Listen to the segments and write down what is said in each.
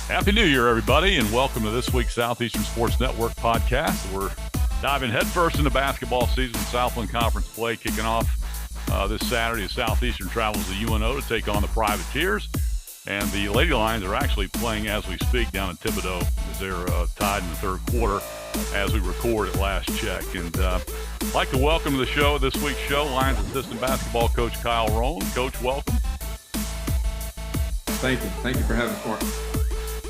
Happy New Year, everybody, and welcome to this week's Southeastern Sports Network podcast. We're diving headfirst into basketball season. Southland Conference play kicking off this Saturday as Southeastern travels to UNO to take on the Privateers. And the Lady Lions are actually playing as we speak down in Thibodaux as they're tied in the third quarter as we record at last check. And I'd like to welcome to the show, this week's show, Lions assistant basketball coach Kyle Roane. Coach, welcome. Thank you. Thank you for having us, Mark.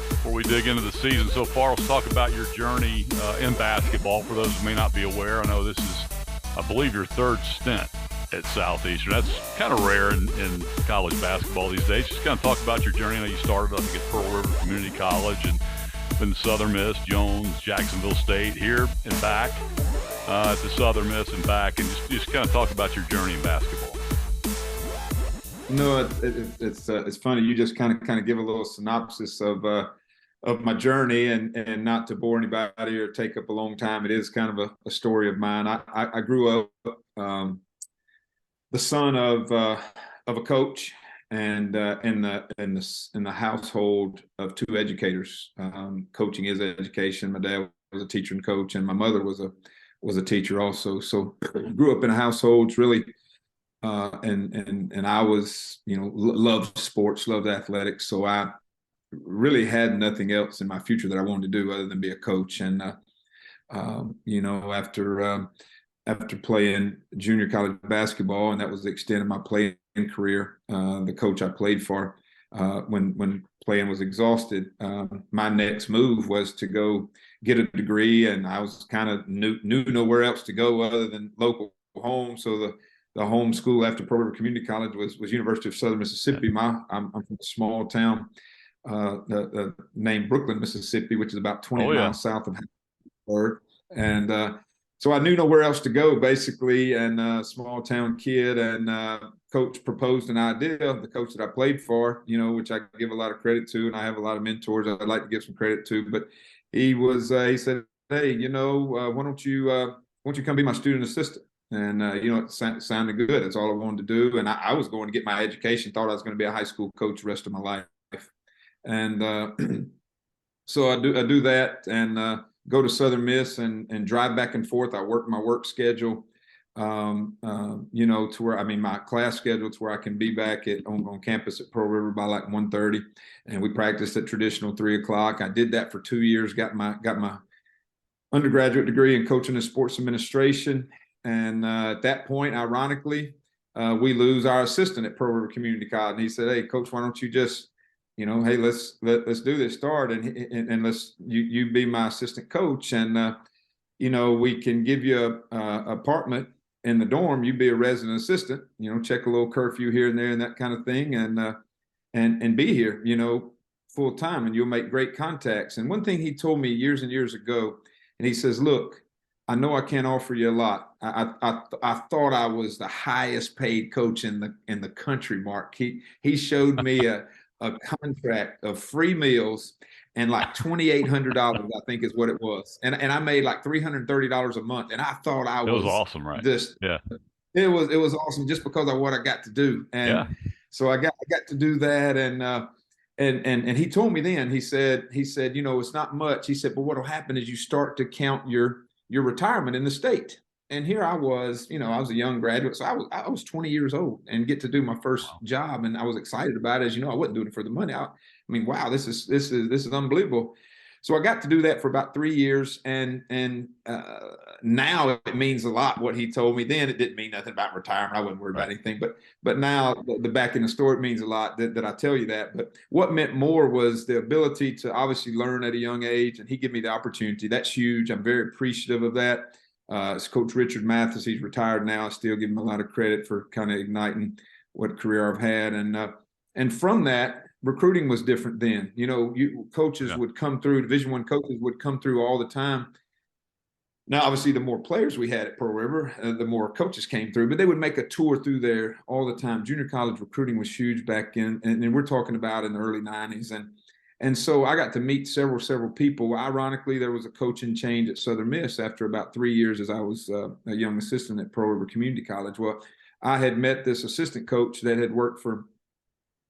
Before we dig into the season so far, let's talk about your journey in basketball. For those who may not be aware, I know this is, I believe, your third stint at Southeastern. That's kind of rare in college basketball these days. Just kind of talk about your journey. I know you started, I think, at Pearl River Community College and been to Southern Miss, Jones, Jacksonville State, here and back to Southern Miss and back, and just kind of talk about your journey in basketball. No, it's funny. You just kind of give a little synopsis of my journey, and not to bore anybody or take up a long time. It is kind of a story of mine. I grew up the son of a coach, and in the household of two educators. Coaching is education. My dad was a teacher and coach, and my mother was a teacher also. So grew up in a household really. And I was, loved sports, loved athletics. So I really had nothing else in my future that I wanted to do other than be a coach. And, after playing junior college basketball, and that was the extent of my playing career, the coach I played for, when playing was exhausted, my next move was to go get a degree. And I was kind of knew nowhere else to go other than local home. So the home school after Pearl River Community College was University of Southern Mississippi. I'm from a small town named Brooklyn, Mississippi, which is about 20 miles south of Harrisburg. And so I knew nowhere else to go, basically, and small town kid. And coach proposed an idea, the coach that I played for, which I give a lot of credit to, and I have a lot of mentors I'd like to give some credit to. But he said, hey, why don't you come be my student assistant? And, it sounded good. That's all I wanted to do. And I was going to get my education, thought I was going to be a high school coach the rest of my life. And so I do that and go to Southern Miss and drive back and forth. I work my work schedule, to where, my class schedule to where I can be back on campus at Pearl River by like 1:30. And we practiced at traditional 3 o'clock. I did that for 2 years, got my undergraduate degree in coaching and sports administration. And at that point, ironically, we lose our assistant at Pearl River Community College. And he said, "Hey, coach, why don't you just, hey, let's do this start, and let's you be my assistant coach, and we can give you a apartment in the dorm. You be a resident assistant, check a little curfew here and there and that kind of thing, and be here, full time, and you'll make great contacts." And one thing he told me years and years ago, and he says, "Look, I know I can't offer you a lot. I thought I was the highest paid coach in the country, Mark. He showed me a contract of free meals and like $2,800, I think is what it was. And I made like $330 a month. And I thought it was awesome, right? Yeah. It was awesome just because of what I got to do. And so I got to do that. And he told me then, he said, it's not much. He said, but what'll happen is you start to count your retirement in the state. And here I was, I was a young graduate. So I was 20 years old and get to do my first job. And I was excited about it. As I wasn't doing it for the money. Wow, this is unbelievable. So I got to do that for about 3 years. And now it means a lot what he told me then. It didn't mean nothing about retirement. I wasn't worried about anything. But now the back in the store, it means a lot that I tell you that. But what meant more was the ability to obviously learn at a young age. And he gave me the opportunity. That's huge. I'm very appreciative of that. It's Coach Richard Mathis. He's retired now. I still give him a lot of credit for kind of igniting what career I've had. And from that, recruiting was different then. Coaches would come through, Division I coaches would come through all the time. Now, obviously, the more players we had at Pearl River, the more coaches came through, but they would make a tour through there all the time. Junior college recruiting was huge back in, and we're talking about in the early 90s. And so I got to meet several people. Ironically, there was a coaching change at Southern Miss after about 3 years as I was a young assistant at Pearl River Community College. Well, I had met this assistant coach that had worked for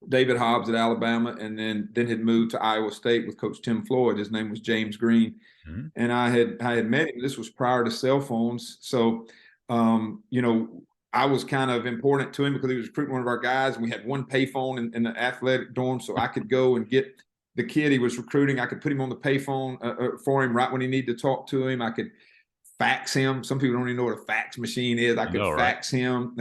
David Hobbs at Alabama, and then had moved to Iowa State with Coach Tim Floyd. His name was James Green, and I had met him. This was prior to cell phones, so I was kind of important to him because he was recruiting one of our guys, and we had one payphone in the athletic dorm, so I could go and get the kid he was recruiting. I could put him on the payphone for him right when he needed to talk to him. I could fax him. Some people don't even know what a fax machine is. I could fax him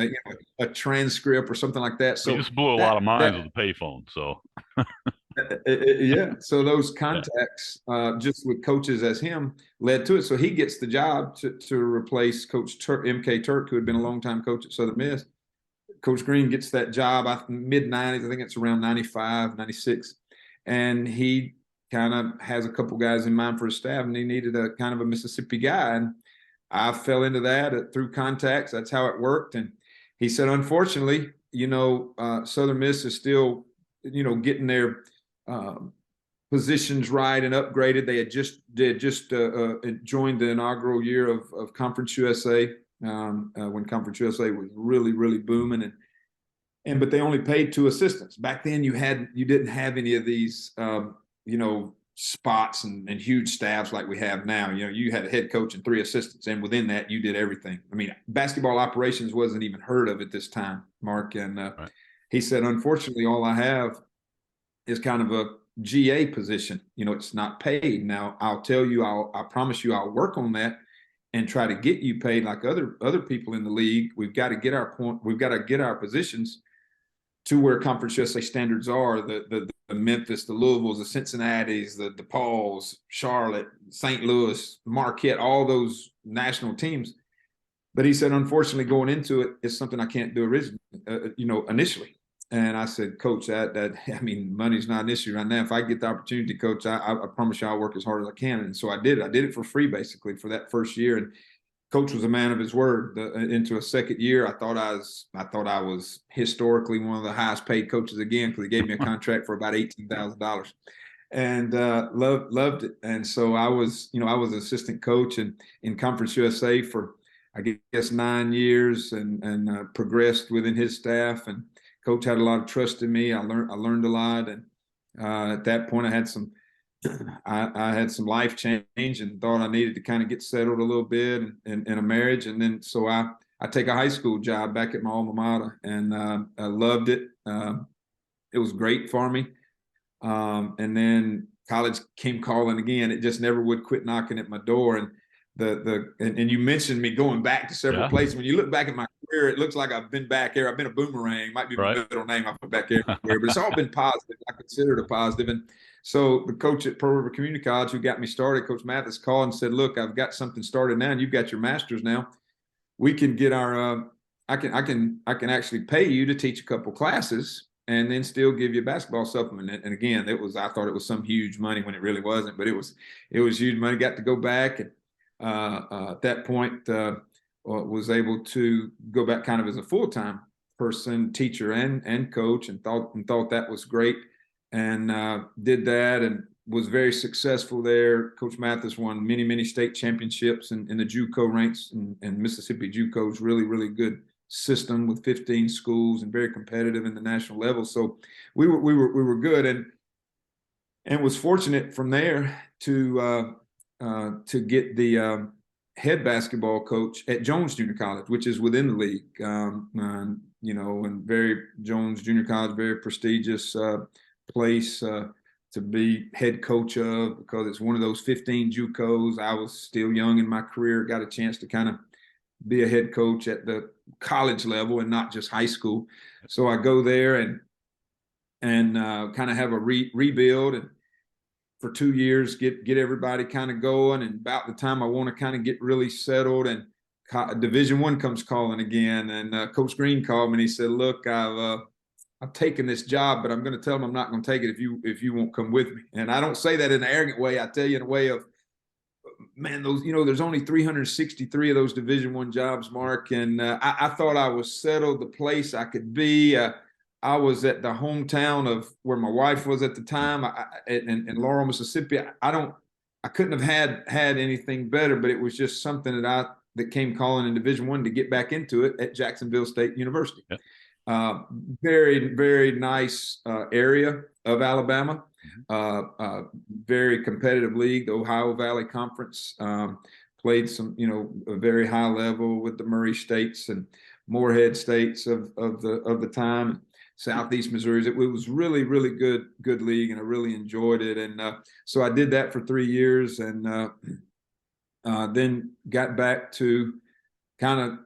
a transcript or something like that. So you just blew a lot of minds with the payphone. So yeah. So those contacts, just with coaches as him, led to it. So he gets the job to replace Coach M.K. Turk, who had been a longtime coach at Southern Miss. Coach Green gets that job mid-90s. I think it's around 95, 96. And he kind of has a couple guys in mind for his staff, and he needed a kind of a Mississippi guy. And I fell into that through contacts. That's how it worked. And he said, unfortunately, Southern Miss is still, getting their positions right and upgraded. They had just joined the inaugural year of Conference USA when Conference USA was really, really booming. But they only paid 2 assistants. Back then, you didn't have any of these, spots and huge staffs like we have now. You had a head coach and 3 assistants, and within that, you did everything. I mean, basketball operations wasn't even heard of at this time, Mark. And right. He said, unfortunately, all I have is kind of a GA position. It's not paid. Now, I'll tell you, I promise you, I'll work on that and try to get you paid like other people in the league. We've got to get our positions to where Conference USA standards are, the Memphis, the Louisvilles, the Cincinnatis, the DePauls, Charlotte, St. Louis, Marquette, all those national teams. But he said, unfortunately, going into it, it's something I can't do initially. And I said, Coach, money's not an issue right now. If I get the opportunity, Coach, I promise you I'll work as hard as I can. And so I did. I did it for free, basically, for that first year. And Coach was a man of his word. Into a second year, I thought I was historically one of the highest paid coaches again, because he gave me a contract for about $18,000, and loved it. And so I was an assistant coach in Conference USA for, I guess, 9 years, and progressed within his staff. And Coach had a lot of trust in me. I learned a lot, and at that point, I had some life change and thought I needed to kind of get settled a little bit in a marriage. And then so I take a high school job back at my alma mater, and I loved it. It was great for me. And then college came calling again. It just never would quit knocking at my door. And and you mentioned me going back to several places. When you look back at my career, it looks like I've been back here. I've been a boomerang. Might be my middle name. I've been back everywhere, but it's all been positive. I consider it a positive. And so the coach at Pearl River Community College who got me started, Coach Mathis, called and said, look, I've got something started now, and you've got your master's now. We can get our I can actually pay you to teach a couple classes and then still give you a basketball supplement. And again, I thought it was some huge money when it really wasn't, but it was huge money. Got to go back, and at that point was able to go back kind of as a full-time person, teacher and coach, and thought that was great. And did that and was very successful there. Coach Mathis won many, many state championships in the JUCO ranks, and Mississippi JUCO is really, really good system with 15 schools and very competitive in the national level. So we were good, and was fortunate from there to get the head basketball coach at Jones Junior College, which is within the league. And Jones Junior College, very prestigious place to be head coach of, because it's one of those 15 JUCOs. I was still young in my career, got a chance to kind of be a head coach at the college level and not just high school. So I go there and kind of have a rebuild, and for 2 years get everybody kind of going. And about the time I want to kind of get really settled, and Division I comes calling again, and Coach Green called me and he said, look, I've taken this job, but I'm going to tell them I'm not going to take it if you won't come with me. And I don't say that in an arrogant way. I tell you in a way of, man, there's only 363 of those Division I jobs, Mark. And I thought I was settled, the place I could be. I was at the hometown of where my wife was at the time, in Laurel, Mississippi. I couldn't have had anything better, but it was just something that came calling in Division I to get back into it at Jacksonville State University. Yep. Uh, very, very nice area of Alabama. Very competitive league, the Ohio Valley Conference. Played some, a very high level with the Murray States and Morehead States of the time. Southeast Missouri. It was really, really good league, and I really enjoyed it. And so I did that for 3 years, and then got back to kind of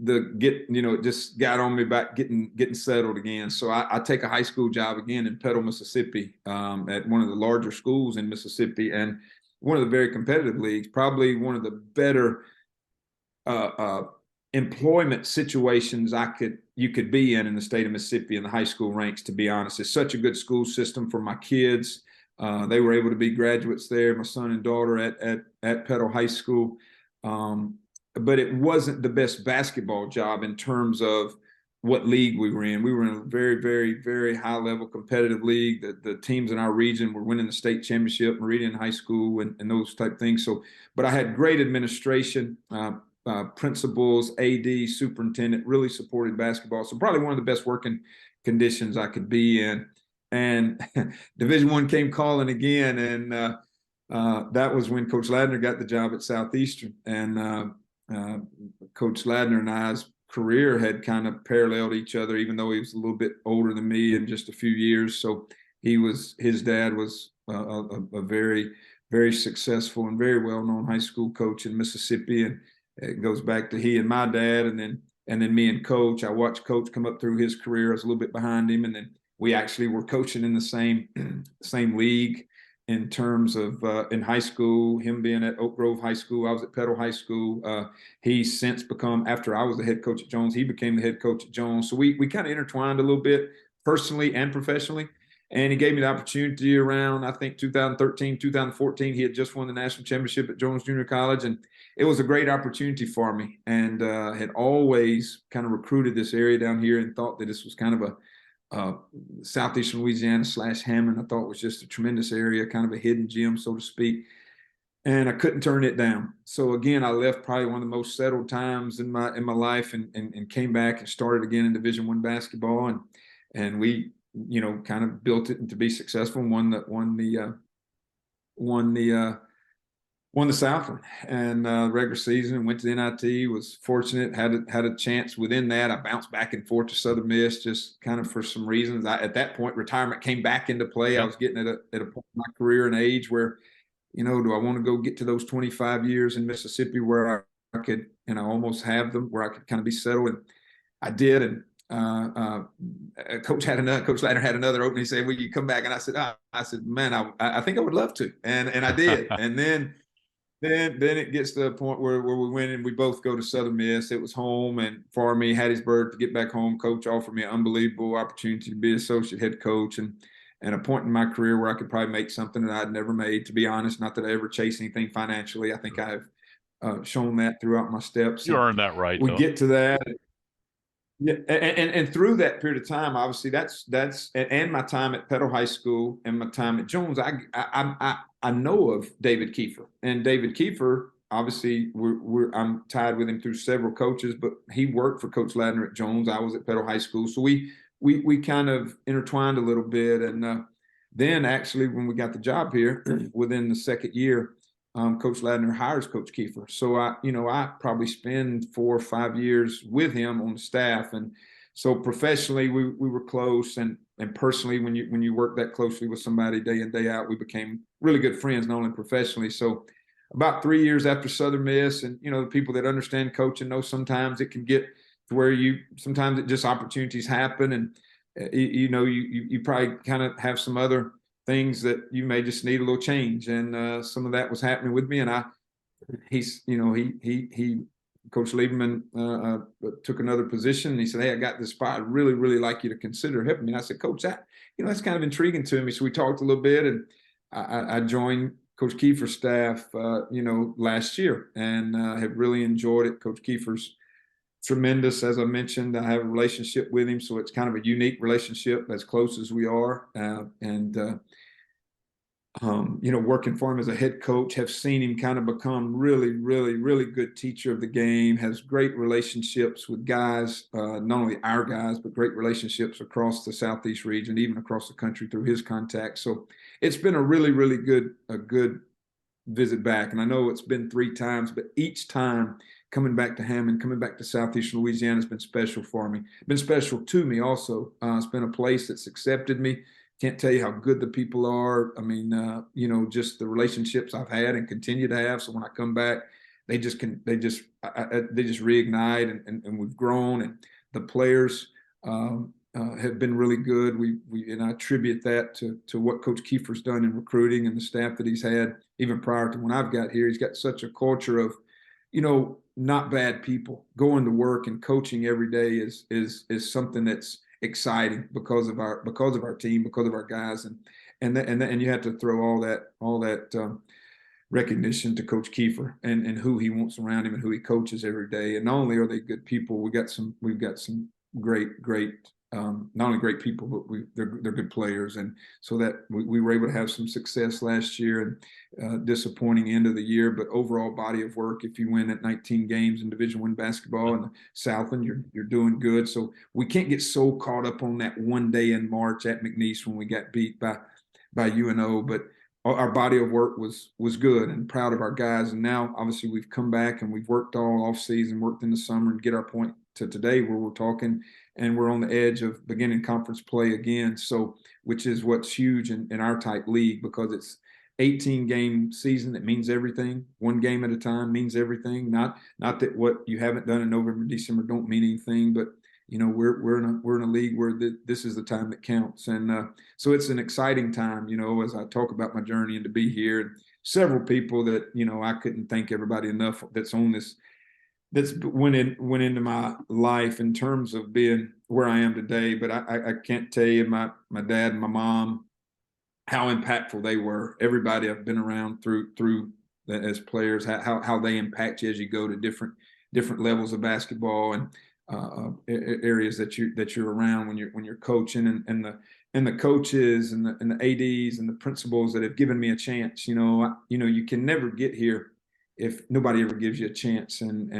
it just got on me back getting settled again. So I take a high school job again in Petal, Mississippi, at one of the larger schools in Mississippi, and one of the very competitive leagues, probably one of the better employment situations you could be in the state of Mississippi in the high school ranks, to be honest. It's such a good school system for my kids. They were able to be graduates there, my son and daughter at Petal High School. But it wasn't the best basketball job in terms of what league we were in. We were in a very, very, very high level competitive league. The teams in our region were winning the state championship, Meridian High School, and those type things. So, but I had great administration, principals, AD, superintendent, really supported basketball. So probably one of the best working conditions I could be in. And Division I came calling again, and that was when Coach Ladner got the job at Southeastern. And Coach Ladner and I's career had kind of paralleled each other, even though he was a little bit older than me in just a few years. So his dad was a very, very successful and very well-known high school coach in Mississippi. And it goes back to he and my dad, and then me and Coach. I watched Coach come up through his career. I was a little bit behind him, and then we actually were coaching in the same league in terms of in high school, him being at Oak Grove High School. I was at Petal High School. He's since become, after I was the head coach at Jones, he became the head coach at Jones. So we kind of intertwined a little bit personally and professionally. And he gave me the opportunity around, I think, 2013, 2014. He had just won the national championship at Jones Junior College. And it was a great opportunity for me, and had always kind of recruited this area down here and thought that this was kind of a Southeastern Louisiana / Hammond. I thought it was just a tremendous area, kind of a hidden gem, so to speak. And I couldn't turn it down. So again, I left probably one of the most settled times in my life, and came back and started again in Division I basketball, and we kind of built it to be successful and won the Southland and regular season, went to the NIT, was fortunate, had a chance within that. I bounced back and forth to Southern Miss just kind of for some reasons. At that point, retirement came back into play. Yep. I was getting at a point in my career and age where, do I want to go get to those 25 years in Mississippi where I could, almost have them, where I could kind of be settled? And I did. And Coach Ladner had another opening. He said, "Will you come back?" And I said, "Man, I think I would love to." And I did. And then it gets to the point where we win and we both go to Southern Miss. It was home, and for me, Hattiesburg, to get back home. Coach offered me an unbelievable opportunity to be associate head coach, and a point in my career where I could probably make something that I'd never made, to be honest. Not that I ever chased anything financially. I think I have shown that throughout my steps. You earned that right. We get to that. Yeah, and through that period of time, obviously that's and my time at Petal High School and my time at Jones, I know of David Kiefer, and David Kiefer, obviously I'm tied with him through several coaches, but he worked for Coach Ladner at Jones. I was at Petal High School, so we kind of intertwined a little bit, and then actually when we got the job here, within the second year, Coach Ladner hires Coach Kiefer. So I probably spend 4 or 5 years with him on the staff. And so professionally we were close, and personally, when you work that closely with somebody day in, day out, we became really good friends, not only professionally. So about 3 years after Southern Miss, and the people that understand coaching know sometimes it can get to where sometimes it just opportunities happen, and you probably kind of have some other things that you may just need a little change, and some of that was happening with me. And Coach Lieberman took another position, and he said, "Hey, I got this spot. I'd really, really like you to consider helping me." And I said, "Coach, that's kind of intriguing to me." So we talked a little bit, and I joined Coach Kiefer's staff, last year, and have really enjoyed it. Coach Kiefer's tremendous, as I mentioned. I have a relationship with him, so it's kind of a unique relationship, as close as we are, and working for him as a head coach, have seen him kind of become really, really, really good teacher of the game, has great relationships with guys, not only our guys, but great relationships across the Southeast region, even across the country through his contacts. So it's been a really, really good visit back. And I know it's been 3 times, but each time coming back to Hammond, coming back to Southeastern Louisiana has been special for me. Been special to me also. It's been a place that's accepted me. Can't tell you how good the people are. I mean, just the relationships I've had and continue to have. So when I come back, they just reignite, and we've grown, and the players have been really good. And I attribute that to what Coach Kiefer's done in recruiting and the staff that he's had even prior to when I've got here. He's got such a culture of, not bad people. Going to work and coaching every day is something that's exciting because of our team, because of our guys, and you have to throw all that recognition to Coach Kiefer and who he wants around him and who he coaches every day. And not only are they good people, we've got some great not only great people, but they're good players. And so that we were able to have some success last year, and disappointing end of the year, but overall body of work. If you win at 19 games in Division I basketball in the Southland, you're doing good. So we can't get so caught up on that one day in March at McNeese when we got beat by UNO, but our body of work was good, and proud of our guys. And now obviously we've come back and we've worked all off season, worked in the summer, and get our point to today where we're talking, and we're on the edge of beginning conference play again. So, which is what's huge in our type league, because it's 18-game season. That means everything. One game at a time means everything. Not that what you haven't done in November, December don't mean anything, but we're in a league where this is the time that counts. And so it's an exciting time, as I talk about my journey and to be here. And several people that, I couldn't thank everybody enough that's on this, that's went into my life in terms of being where I am today. But I can't tell you my dad and my mom, how impactful they were. Everybody I've been around through as players, how they impact you as you go to different levels of basketball, and areas that you're around when you're coaching, and the coaches and the ADs and the principals that have given me a chance. You can never get here if nobody ever gives you a chance, and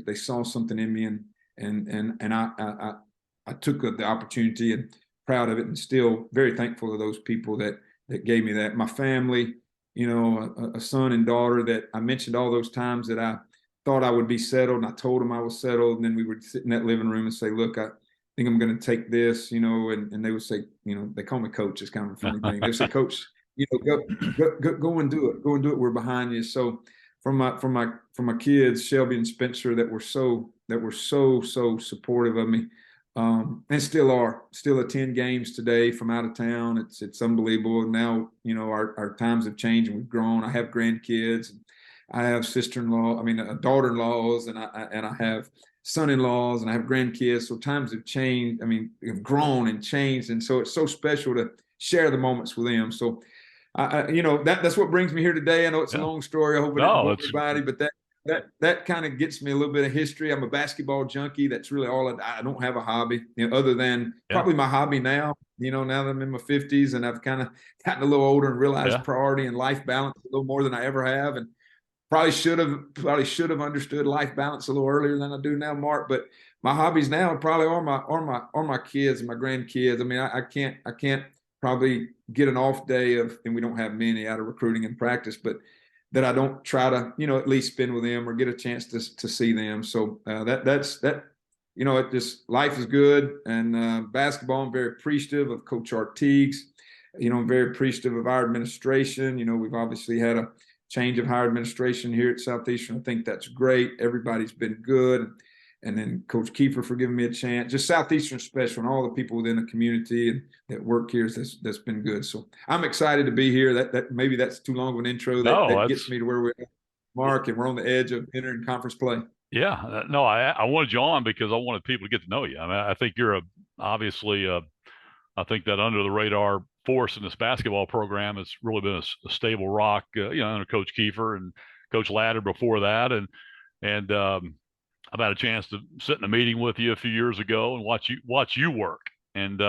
they saw something in me, and I took the opportunity, and proud of it, and still very thankful to those people that gave me that. My family, a son and daughter that I mentioned all those times that I thought I would be settled, and I told them I was settled, and then we would sit in that living room and say, look, I think I'm going to take this, and they would say, they call me coach. It's kind of a funny thing. They say, coach, go and do it. Go and do it. We're behind you. So from my kids, Shelby and Spencer, that were so supportive of me, and still attend games today from out of town. It's unbelievable. Now, our times have changed and we've grown. I have grandkids. I have daughter-in-laws, and I have son-in-laws, and I have grandkids. So times have changed. Have grown and changed, and so it's so special to share the moments with them. So, that's what brings me here today. I know it's a long story. I hope it didn't bore everybody, but that kind of gets me a little bit of history. I'm a basketball junkie. That's really all. I don't have a hobby, other than probably my hobby now. Now that I'm in my 50s and I've kind of gotten a little older and realized priority and life balance a little more than I ever have, and probably should have understood life balance a little earlier than I do now, Mark. But my hobbies now probably are my kids and my grandkids. I can't probably get an off day and we don't have many out of recruiting and practice, but that I don't try to, at least spend with them or get a chance to see them. So it just, life is good. And basketball, I'm very appreciative of Coach Artigues. I'm very appreciative of our administration. We've obviously had a change of higher administration here at Southeastern. I think that's great. Everybody's been good. And then Coach Kiefer for giving me a chance. Just Southeastern special, and all the people within the community and that work here, that's been good. So I'm excited to be here. That maybe that's too long of an intro. That gets me to where we're at, Mark, and we're on the edge of entering conference play. Yeah, no, I wanted you on because I wanted people to get to know you. I think you're obviously I think that under the radar force in this basketball program has really been a stable rock, under Coach Kiefer and Coach Ladder before that, and I've had a chance to sit in a meeting with you a few years ago and watch you work, and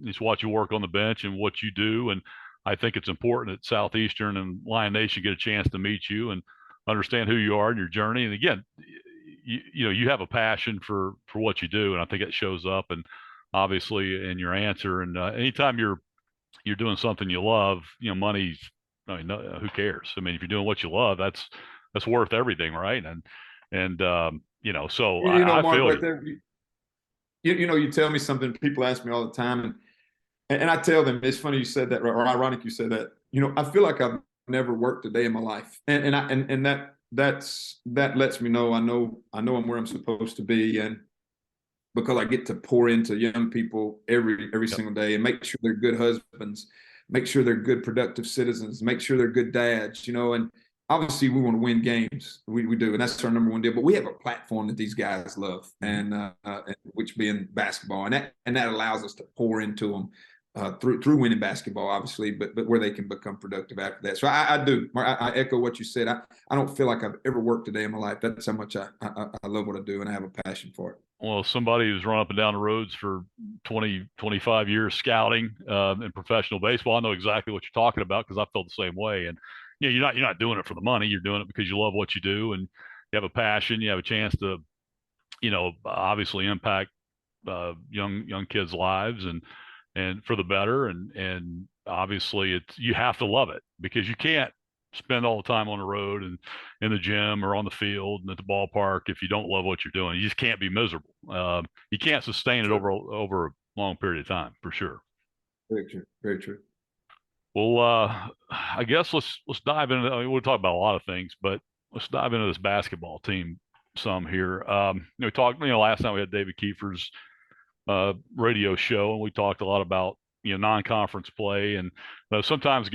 just watch you work on the bench and what you do. And I think it's important that Southeastern and Lion Nation get a chance to meet you and understand who you are and your journey. And again, you have a passion for what you do, and I think it shows up, and obviously in your answer. And anytime you're doing something you love, money's, I mean, no, who cares? I mean, if you're doing what you love, that's worth everything, right? And so I Mark, feel right there. You tell me something. People ask me all the time, and I tell them it's funny you said that, or ironic you said that. I feel like I've never worked a day in my life, and that lets me know I know I'm where I'm supposed to be, and because I get to pour into young people every single day and make sure they're good husbands, make sure they're good productive citizens, make sure they're good dads, and obviously we want to win games. We do, and that's our number one deal. But we have a platform that these guys love, and which being basketball, and that allows us to pour into them through winning basketball, obviously, but where they can become productive after that. So I do. I echo what you said. I don't feel like I've ever worked a day in my life. That's how much I love what I do, and I have a passion for it. Well, somebody who's run up and down the roads for 20, 25 years scouting in professional baseball, I know exactly what you're talking about because I felt the same way. And you're not doing it for the money. You're doing it because you love what you do, and you have a passion. You have a chance to, obviously impact young kids' lives and for the better. And obviously you have to love it because you can't spend all the time on the road and in the gym or on the field and at the ballpark if you don't love what you're doing. You just can't be miserable. You can't sustain it over a long period of time, for sure. Very true. Very true. Well, I guess let's dive into. I mean, we'll talk about a lot of things, but let's dive into this basketball team some here. We talked. Last time we had David Kiefer's radio show, and we talked a lot about non-conference play, and sometimes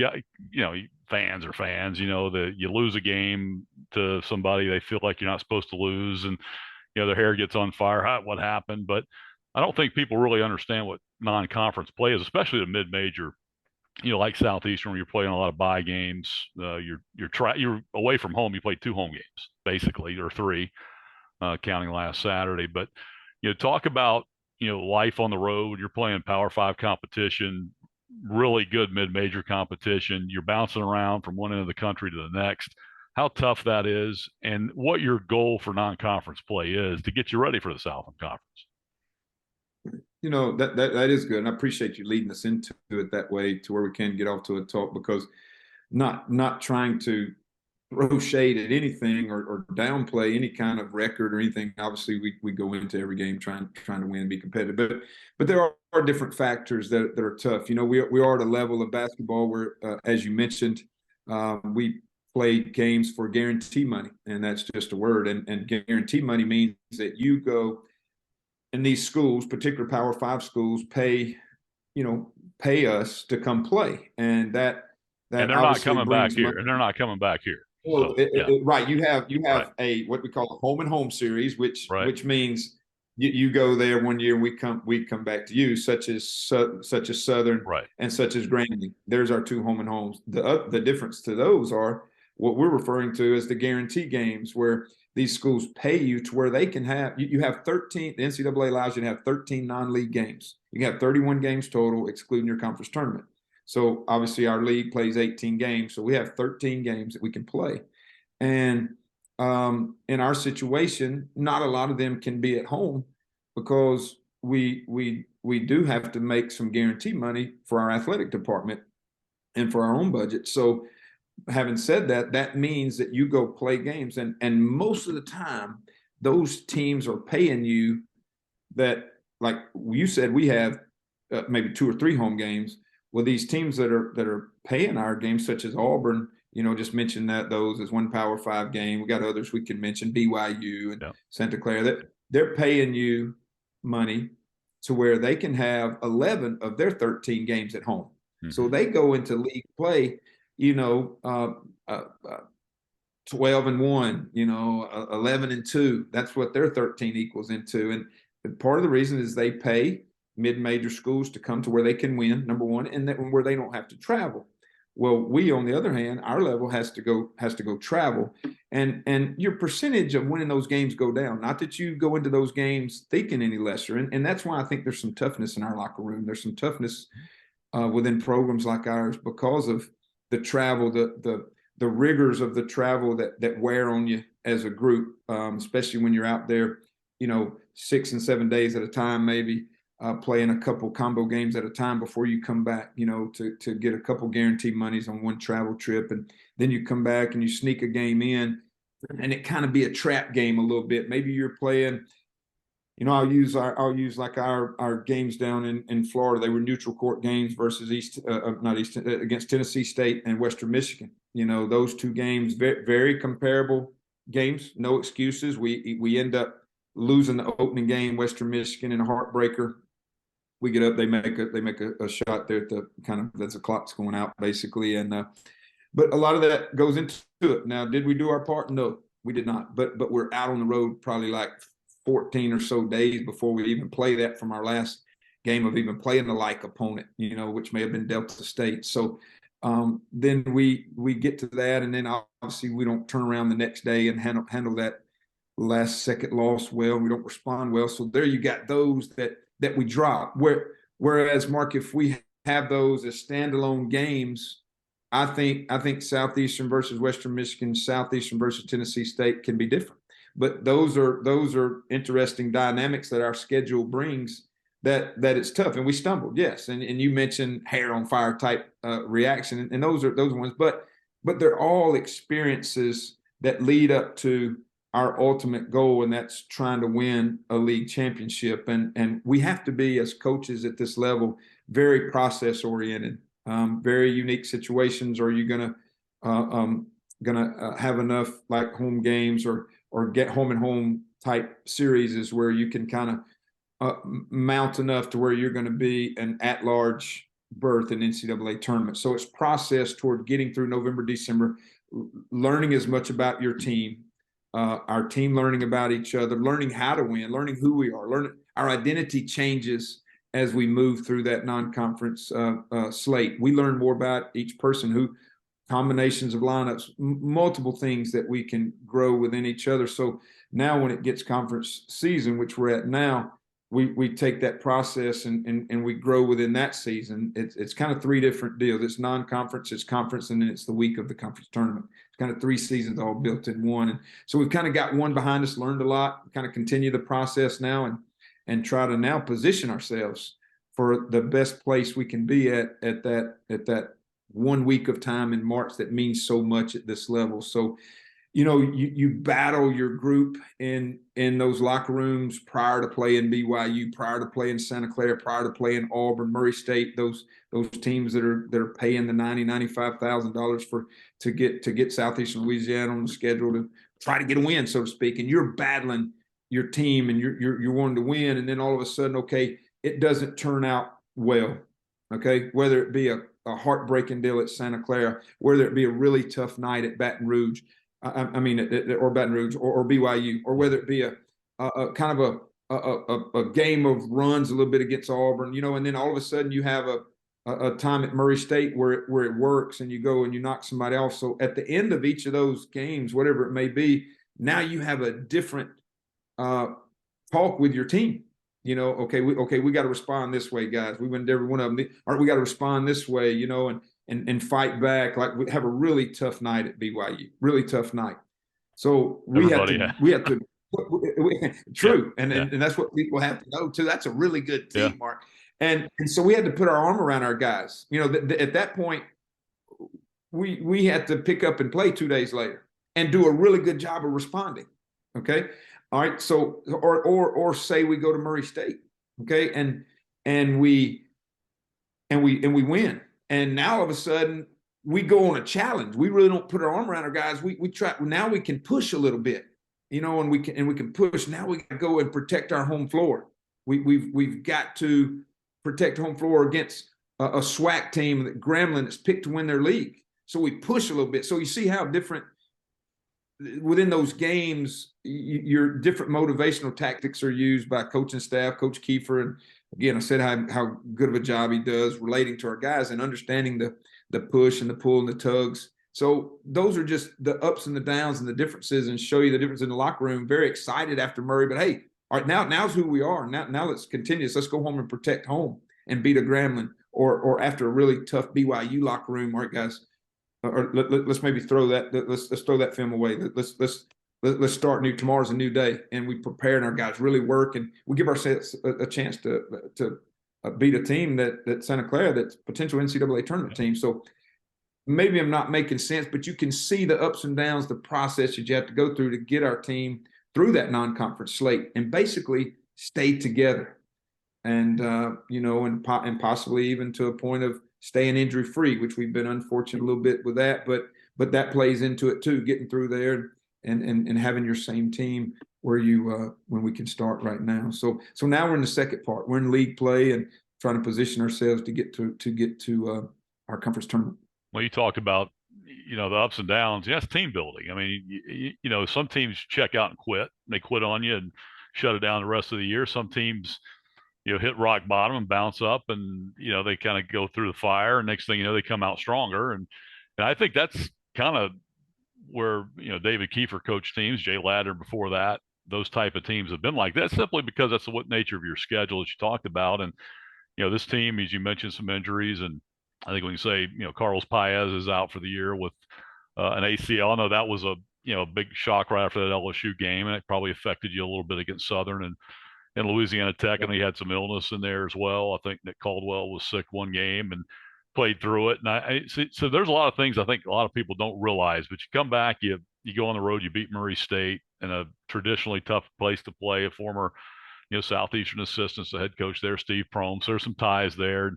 fans are fans. That you lose a game to somebody they feel like you're not supposed to lose, and their hair gets on fire. What happened? But I don't think people really understand what non-conference play is, especially the mid-major. Like Southeastern, where you're playing a lot of bye games. You're away from home. You play 2 home games basically, or 3, counting last Saturday. But talk about life on the road. You're playing Power 5 competition, really good mid-major competition. You're bouncing around from one end of the country to the next. How tough that is, and what your goal for non-conference play is to get you ready for the Southland Conference. That is good, and I appreciate you leading us into it that way to where we can get off to a talk, because not trying to throw shade at anything or downplay any kind of record or anything. Obviously, we go into every game trying to win and be competitive, but there are different factors that are tough. We are at a level of basketball where, as you mentioned, we play games for guarantee money, and that's just a word. And guarantee money means that you go. And these schools, particular Power 5 schools, pay us to come play, and that and they're not coming back here. Money. And they're not coming back here. Well, right. You have a what we call a home and home series, which means you go there one year and we come back to you, such as Southern and such as Grambling. There's our 2 home and homes. The difference to those are what we're referring to as the guarantee games, where these schools pay you to where they can have you have 13. The NCAA allows you to have 13 non-league games. You can have 31 games total, excluding your conference tournament. So obviously our league plays 18 games, so we have 13 games that we can play. And in our situation, not a lot of them can be at home because we do have to make some guarantee money for our athletic department and for our own budget. So having said that, that means that you go play games, and most of the time those teams are paying you that, like you said, we have maybe 2 or 3 home games. Well, these teams that are paying our games, such as Auburn, just mention that those as one Power 5 game. We got others we can mention, BYU and Santa Clara, that they're paying you money to where they can have 11 of their 13 games at home. Mm-hmm. So they go into league play, 12-1, 11-2. That's what their 13 equals into. And part of the reason is they pay mid-major schools to come to where they can win, number one, and that where they don't have to travel. Well, we, on the other hand, our level has to go travel, and your percentage of winning those games go down. Not that you go into those games thinking any lesser, and that's why I think there's some toughness in our locker room. There's some toughness within programs like ours because of the travel, the rigors of the travel that wear on you as a group, especially when you're out there, 6 and 7 days at a time, maybe playing a couple combo games at a time before you come back, to get a couple guaranteed monies on one travel trip. And then you come back and you sneak a game in, and it kind of be a trap game a little bit. Maybe you're playing, I'll use like our games down in Florida. They were neutral court games versus against Tennessee State and Western Michigan. Those two games, very, very comparable games, no excuses. We end up losing the opening game, Western Michigan, in a heartbreaker. We get up, they make a shot there at the that's the clock's going out basically, and but a lot of that goes into it. Now, did we do our part? No, we did not. But we're out on the road probably like 14 or so days before we even play that from our last game of even playing a like opponent, which may have been Delta State. So then we get to that, and then obviously we don't turn around the next day and handle that last second loss well. We don't respond well. So there you got those that we drop. Whereas, Mark, if we have those as standalone games, I think Southeastern versus Western Michigan, Southeastern versus Tennessee State can be different. But those are interesting dynamics that our schedule brings. That it's tough, and we stumbled, yes. And you mentioned hair on fire type reaction, and those are those ones. But they're all experiences that lead up to our ultimate goal, and that's trying to win a league championship. And we have to be, as coaches at this level, very process oriented. Very unique situations. Are you gonna have enough like home games or get home and home type series where you can kind of mount enough to where you're going to be an at-large berth in NCAA tournament. So it's process toward getting through November, December, learning as much about your team, our team learning about each other, learning how to win, learning who we are, learning our identity changes as we move through that non-conference slate. We learn more about each person, who combinations of lineups, multiple things that we can grow within each other. So now when it gets conference season, which we're at now, we take that process and we grow within that season. It's kind of three different deals. It's non-conference, it's conference, and then it's the week of the conference tournament. It's kind of 3 seasons all built in one. And so we've kind of got one behind us, learned a lot, kind of continue the process now and try to now position ourselves for the best place we can be at that 1 week of time in March that means so much at this level. So, you battle your group in those locker rooms prior to playing BYU, prior to playing Santa Clara, prior to playing Auburn, Murray State, those teams that are paying the $95,000 to get Southeastern Louisiana on the schedule to try to get a win, so to speak. And you're battling your team and you're wanting to win, and then all of a sudden, okay, it doesn't turn out well. Okay, whether it be a heartbreaking deal at Santa Clara, whether it be a really tough night at Baton Rouge, or Baton Rouge or BYU, or whether it be a kind of a game of runs a little bit against Auburn, and then all of a sudden you have a time at Murray State where it works and you go and you knock somebody off. So at the end of each of those games, whatever it may be, now you have a different talk with your team. Okay, we got to respond this way, guys. We went every one of them. All right, we got to respond this way, and fight back. Like, we have a really tough night at BYU, really tough night. So we have to. True, yeah. And that's what people have to know too. That's a really good team, yeah. Mark. And so we had to put our arm around our guys. At that point, we had to pick up and play 2 days later and do a really good job of responding. Okay. All right. So, or say we go to Murray State, okay, and we win, and now all of a sudden we go on a challenge. We really don't put our arm around our guys. We try now. We can push a little bit, and we can push. Now we got to go and protect our home floor. We've got to protect home floor against a SWAC team that Gremlin has picked to win their league. So we push a little bit. So you see how different. Within those games, your different motivational tactics are used by coaching staff, Coach Kiefer. And again, I said how good of a job he does relating to our guys and understanding the push and the pull and the tugs. So those are just the ups and the downs and the differences, and show you the difference in the locker room. Very excited after Murray, but hey, all right, now's who we are. Now let's continue this. Let's go home and protect home and beat a Grambling or after a really tough BYU locker room, all right, guys, or let's maybe throw that. Let's throw that film away. Let's start new. Tomorrow's a new day, and we prepare, and our guys really work, and we give ourselves a chance to beat a team that Santa Clara, that's potential NCAA tournament team. So maybe I'm not making sense, but you can see the ups and downs, the process that you have to go through to get our team through that non-conference slate and basically stay together, and and possibly even to a point of staying injury free, which we've been unfortunate a little bit with that, but that plays into it too, getting through there and having your same team where you when we can start right now. So now we're in the second part. We're in league play and trying to position ourselves to get to our conference tournament. Well, you talked about the ups and downs. Yeah, it's team building. I mean, some teams check out and quit. They quit on you and shut it down the rest of the year. Some teams hit rock bottom and bounce up, and they kind of go through the fire, and next thing you know, they come out stronger. And I think that's kind of where David Kiefer coached teams, Jay Ladner before that. Those type of teams have been like that simply because that's the nature of your schedule that you talked about. And this team, as you mentioned, some injuries, and I think we can say Carlos Paez is out for the year with an ACL. I know that was a big shock right after that LSU game, and it probably affected you a little bit against Southern and Louisiana Tech, and he had some illness in there as well. I think Nick Caldwell was sick one game and played through it. And I so there's a lot of things I think a lot of people don't realize. But you come back, you go on the road, you beat Murray State in a traditionally tough place to play. A former Southeastern assistant, the head coach there, Steve Prohm. So there's some ties there.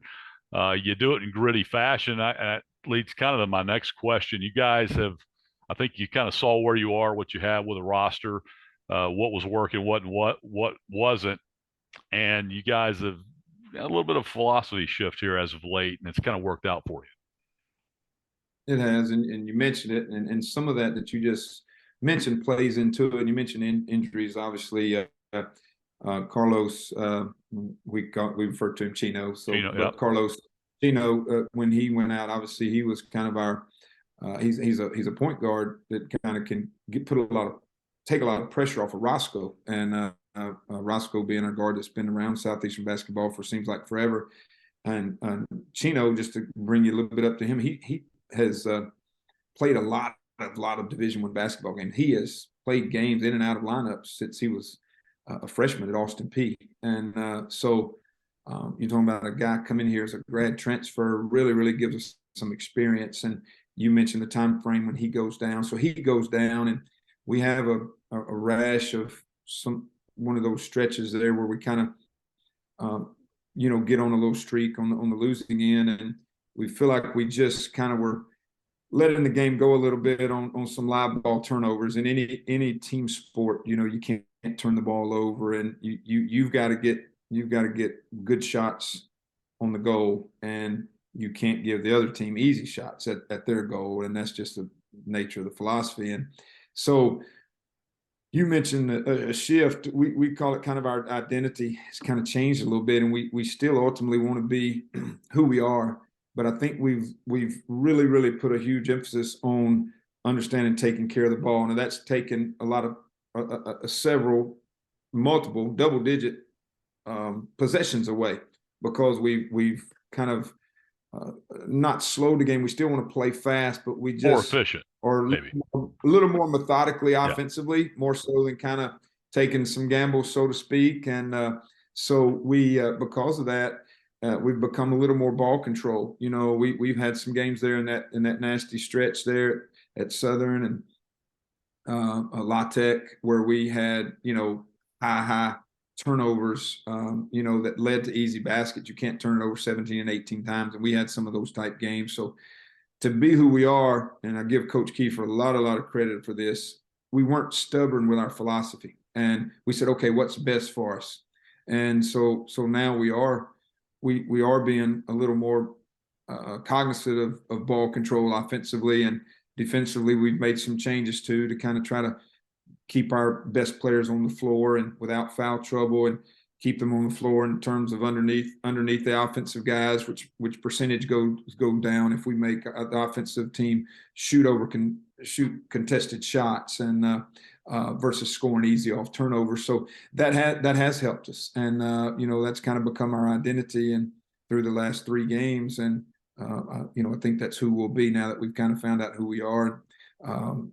You do it in gritty fashion. That leads kind of to my next question. You guys have, I think you kind of saw where you are, what you have with a roster. What was working, what wasn't, and you guys have a little bit of philosophy shift here as of late, and it's kind of worked out for you. It has, and you mentioned it, and some of that you just mentioned plays into it. And you mentioned injuries, obviously. Carlos, we refer to him Chino. So yep. Carlos Chino, when he went out, obviously he was kind of our. He's a point guard that kind of can take a lot of pressure off of Roscoe, and Roscoe being our guard that's been around Southeastern basketball for seems like forever. And Chino, just to bring you a little bit up to him, he has played a lot of Division I basketball games. He has played games in and out of lineups since he was a freshman at Austin Peay. And so you're talking about a guy coming here as a grad transfer, really gives us some experience. And you mentioned the time frame when he goes down. So he goes down, and we have a rash of one of those stretches there where we kind of get on a little streak on the losing end, and we feel like we just kind of were letting the game go a little bit on some live ball turnovers. In any team sport, you can't turn the ball over, and you've got to get good shots on the goal, and you can't give the other team easy shots at their goal, and that's just the nature of the philosophy. And so you mentioned a shift. We call it kind of our identity. It's kind of changed a little bit, and we still ultimately want to be who we are. But I think we've really put a huge emphasis on understanding taking care of the ball, and that's taken a lot of multiple double-digit possessions away, because we've kind of not slowed the game. We still want to play fast, but we just more efficient, or maybe a little more methodically offensively, more so than kind of taking some gambles, so to speak. And so we, because of that, we've become a little more ball control. We've had some games there in that nasty stretch there at Southern and La Tech, where we had high turnovers, that led to easy baskets. You can't turn it over 17 and 18 times, and we had some of those type games. So to be who we are, and I give Coach Kiefer a lot of credit for this, we weren't stubborn with our philosophy, and we said, okay, what's best for us? And so now we are being a little more cognizant of ball control offensively, and defensively we've made some changes too, to kind of try to keep our best players on the floor and without foul trouble, and keep them on the floor in terms of underneath the offensive guys, which percentage go down if we make the offensive team shoot contested shots, and versus scoring easy off turnovers. So that has helped us, and that's kind of become our identity. And through the last 3 games, and I think that's who we'll be now that we've kind of found out who we are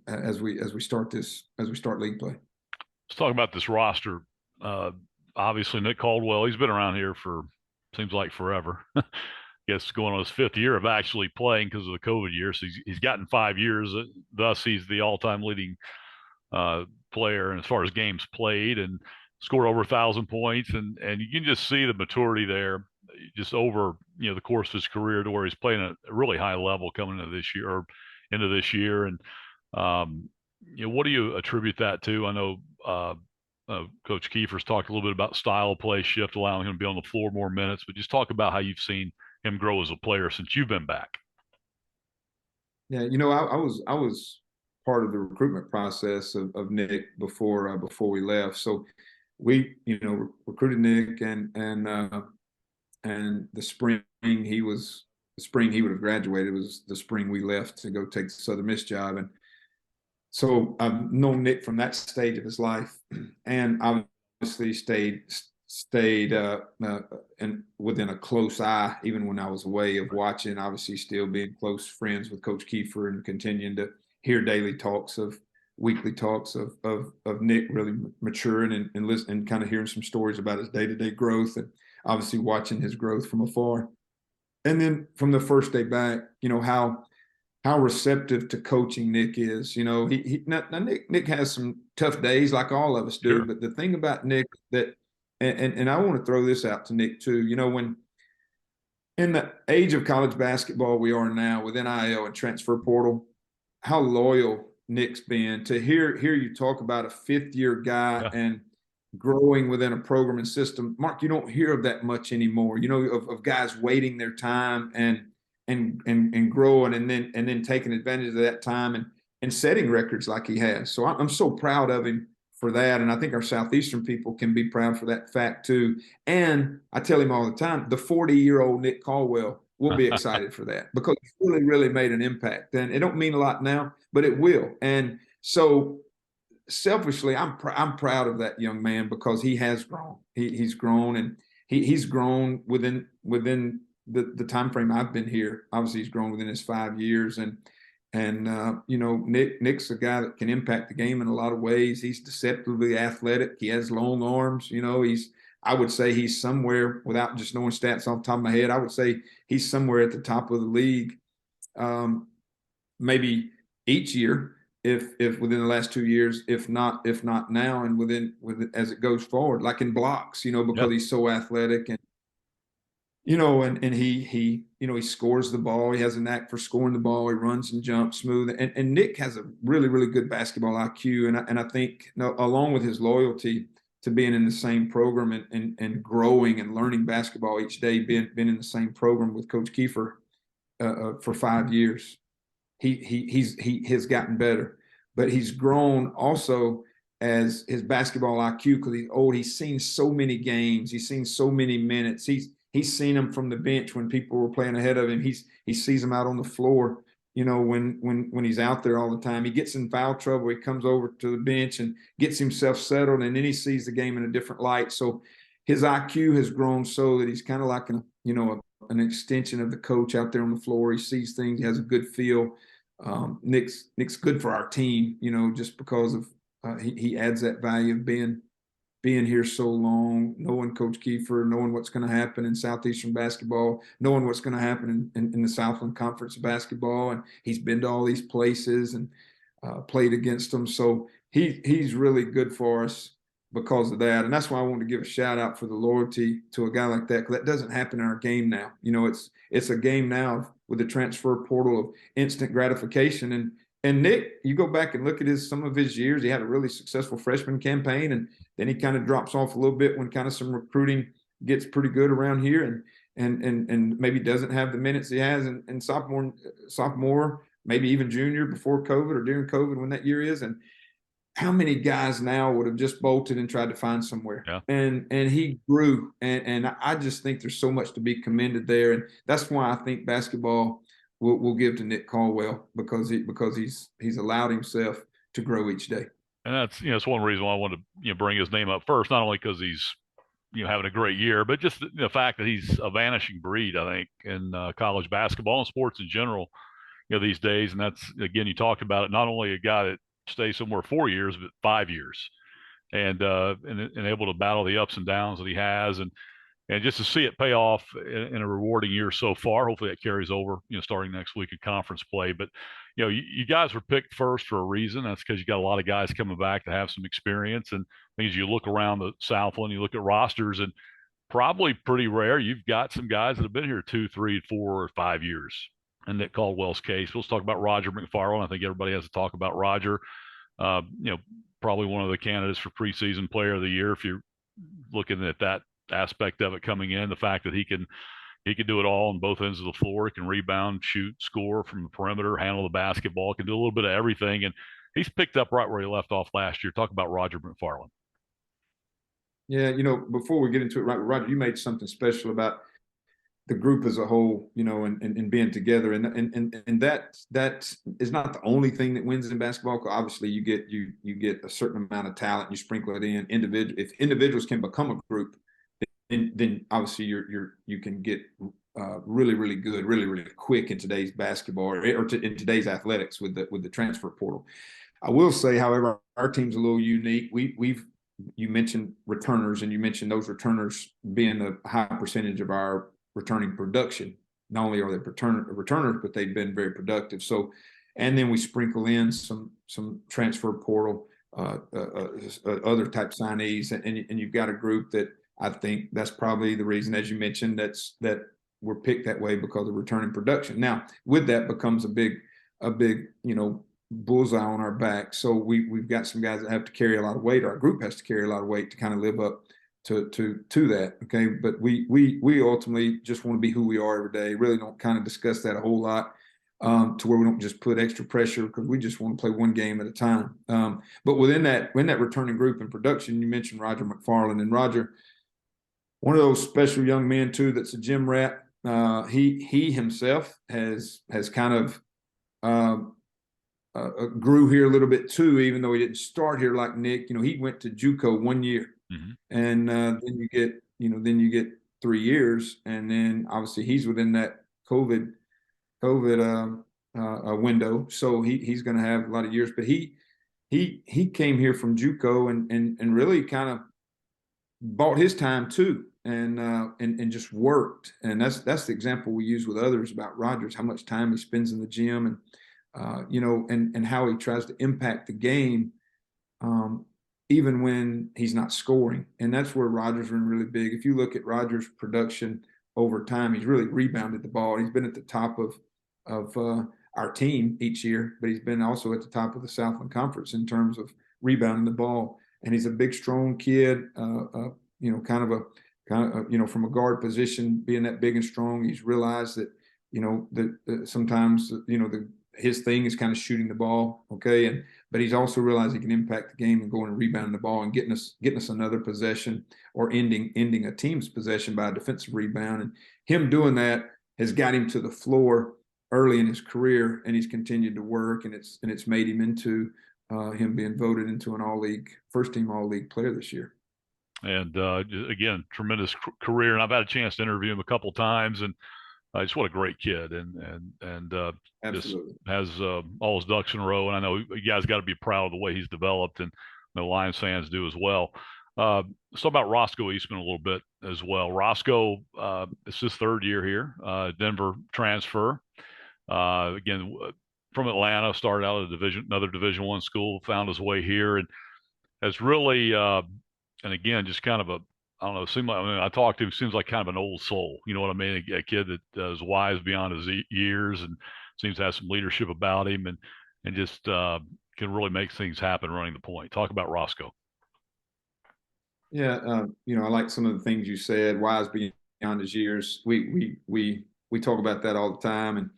as we start league play. Let's talk about this roster. Obviously, Nick Caldwell, he's been around here for seems like forever. Guess going on his 5th year of actually playing because of the COVID year. So he's gotten 5 years. Thus, he's the all-time leading player and as far as games played, and scored over 1,000 points. And you can just see the maturity there just over, the course of his career, to where he's playing at a really high level coming into this year And, what do you attribute that to? I know Coach Kiefer's talked a little bit about style of play shift, allowing him to be on the floor more minutes, but just talk about how you've seen him grow as a player since you've been back. Yeah, I was part of the recruitment process of Nick before we left. So we, recruited Nick, and the spring he would have graduated was the spring we left to go take the Southern Miss job. And so I've known Nick from that stage of his life, and obviously stayed and within a close eye, even when I was away, of watching, obviously still being close friends with Coach Kiefer and continuing to hear weekly talks of Nick really maturing and listen, and kind of hearing some stories about his day-to-day growth, and obviously watching his growth from afar. And then from the first day back, how receptive to coaching Nick is. Now Nick has some tough days like all of us do. Sure. But the thing about Nick that, and I want to throw this out to Nick too, when in the age of college basketball we are now with NIL and transfer portal, how loyal Nick's been. To hear you talk about a 5th-year guy and growing within a program and system, Mark, you don't hear of that much anymore, of guys waiting their time and growing and then taking advantage of that time and setting records like he has. So I'm so proud of him for that. And I think our Southeastern people can be proud for that fact too. And I tell him all the time, the 40-year-old Nick Caldwell will be excited for that, because he really, really made an impact. And it don't mean a lot now, but it will. And so selfishly, I'm proud of that young man, because he has grown. He's grown, and he's grown within the time frame I've been here. Obviously, he's grown within his 5 years, and Nick's a guy that can impact the game in a lot of ways. He's deceptively athletic. He has long arms. I would say he's somewhere, without just knowing stats off the top of my head, I would say he's somewhere at the top of the league. Maybe each year, if within the last 2 years, if not now, and within as it goes forward, like in blocks, because he's so athletic, and he scores the ball. He has a knack for scoring the ball. He runs and jumps smooth. And Nick has a really, really good basketball IQ. And I think, along with his loyalty to being in the same program and growing and learning basketball each day, being in the same program with Coach Kiefer for 5 years, he has gotten better. But he's grown also as his basketball IQ, because he's old. He's seen so many games. He's seen so many minutes. He's seen them from the bench when people were playing ahead of him. He sees them out on the floor, when he's out there all the time. He gets in foul trouble. He comes over to the bench and gets himself settled, and then he sees the game in a different light. So his IQ has grown so that he's kind of like an extension of the coach out there on the floor. He sees things. He has a good feel. Nick's good for our team, just because of he adds that value of being here so long, knowing Coach Kiefer, knowing what's going to happen in Southeastern basketball, knowing what's going to happen in the Southland Conference basketball. And he's been to all these places and played against them. So he's really good for us because of that. And that's why I wanted to give a shout out for the loyalty to a guy like that, because that doesn't happen in our game now. It's a game now with the transfer portal of instant gratification. And Nick, you go back and look at some of his years, he had a really successful freshman campaign, and then he kind of drops off a little bit when kind of some recruiting gets pretty good around here, and maybe doesn't have the minutes he has in sophomore, maybe even junior before COVID or during COVID when that year is. And how many guys now would have just bolted and tried to find somewhere? Yeah. And he grew, and I just think there's so much to be commended there, and that's why I think basketball will give to Nick Caldwell, because he's allowed himself to grow each day. And that's it's one reason why I wanted to bring his name up first, not only because he's having a great year, but just the fact that he's a vanishing breed, I think, in college basketball and sports in general, these days. And that's, again, you talked about it, not only a guy that stays somewhere 4 years, but 5 years, and able to battle the ups and downs that he has, and just to see it pay off in a rewarding year so far. Hopefully that carries over, starting next week in conference play. But, you guys were picked first for a reason. That's because you got a lot of guys coming back to have some experience. And I think as you look around the Southland, you look at rosters, and probably pretty rare, you've got some guys that have been here 2, 3, 4, or 5 years. In Nick Caldwell's case, let's talk about Roger McFarland. I think everybody has to talk about Roger. Probably one of the candidates for preseason player of the year if you're looking at that aspect of it coming in. The fact that he can do it all on both ends of the floor. He can rebound, shoot, score from the perimeter, handle the basketball, can do a little bit of everything. And he's picked up right where he left off last year. Talk about Roger McFarland. Yeah, before we get into it, right, Roger, you made something special about the group as a whole, and being together, and that is not the only thing that wins in basketball. Obviously, you get a certain amount of talent, you sprinkle it in. If individuals can become a group, then obviously you can get really, really good, really, really quick in today's basketball or in today's athletics with the transfer portal. I will say, however, our team's a little unique. You mentioned returners, and you mentioned those returners being a high percentage of our returning production. Not only are they returners, but they've been very productive. So, and then we sprinkle in some transfer portal, other type signees, and you've got a group that I think that's probably the reason, as you mentioned, that we're picked that way because of returning production. Now, with that becomes a big bullseye on our back. So we've got some guys that have to carry a lot of weight. Our group has to carry a lot of weight to kind of live up to that. Okay. But we ultimately just want to be who we are every day. Really don't kind of discuss that a whole lot, to where we don't just put extra pressure, because we just want to play one game at a time. But when that returning group in production, you mentioned Roger McFarland, and Roger, one of those special young men too, that's a gym rat. He himself has kind of grew here a little bit too, even though he didn't start here like Nick. He went to JUCO 1 year, and then you get 3 years, and then obviously he's within that COVID window, so he's going to have a lot of years. But he came here from JUCO and really kind of bought his time too, and just worked. And that's the example we use with others about Rogers, how much time he spends in the gym, and and how he tries to impact the game, even when he's not scoring. And that's where Rogers been really big. If you look at Rogers' production over time, he's really rebounded the ball. He's been at the top of our team each year, but he's been also at the top of the Southland Conference in terms of rebounding the ball. And he's a big, strong kid, kind of from a guard position, being that big and strong. He's realized that, that sometimes, his thing is kind of shooting the ball, okay, but he's also realized he can impact the game and going and rebounding the ball and getting us another possession, or ending a team's possession by a defensive rebound. And him doing that has got him to the floor early in his career, and he's continued to work, and it's made him into him being voted into an all-league, first-team all-league player this year. And again, tremendous career, and I've had a chance to interview him a couple of times, and just what a great kid, and just has all his ducks in a row. And I know you guys got to be proud of the way he's developed, and the Lions fans do as well. Let's talk about Roscoe Eastman a little bit as well. Roscoe, it's his third year here, Denver transfer. Again, from Atlanta, started out at another Division I school, found his way here, and has really, and again, just kind of I don't know, I talked to him, seems like kind of an old soul. You know what I mean? A kid that is wise beyond his years, and seems to have some leadership about him, and just can really make things happen running the point. Talk about Roscoe. Yeah, I like some of the things you said. Wise beyond his years. We talk about that all the time, and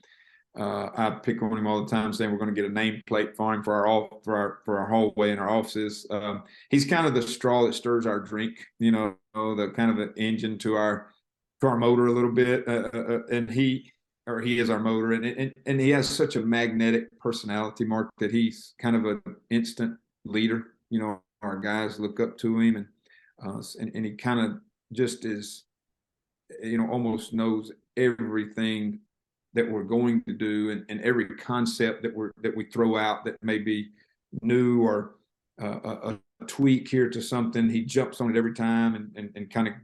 I pick on him all the time, saying we're going to get a nameplate for him for our hallway in our offices. He's kind of the straw that stirs our drink, the kind of the engine to our motor a little bit, and he is our motor, and he has such a magnetic personality, Mark, that he's kind of an instant leader. Our guys look up to him, and he kind of just is, almost knows everything that we're going to do, and every concept that we throw out that may be new or a tweak here to something, he jumps on it every time and kind of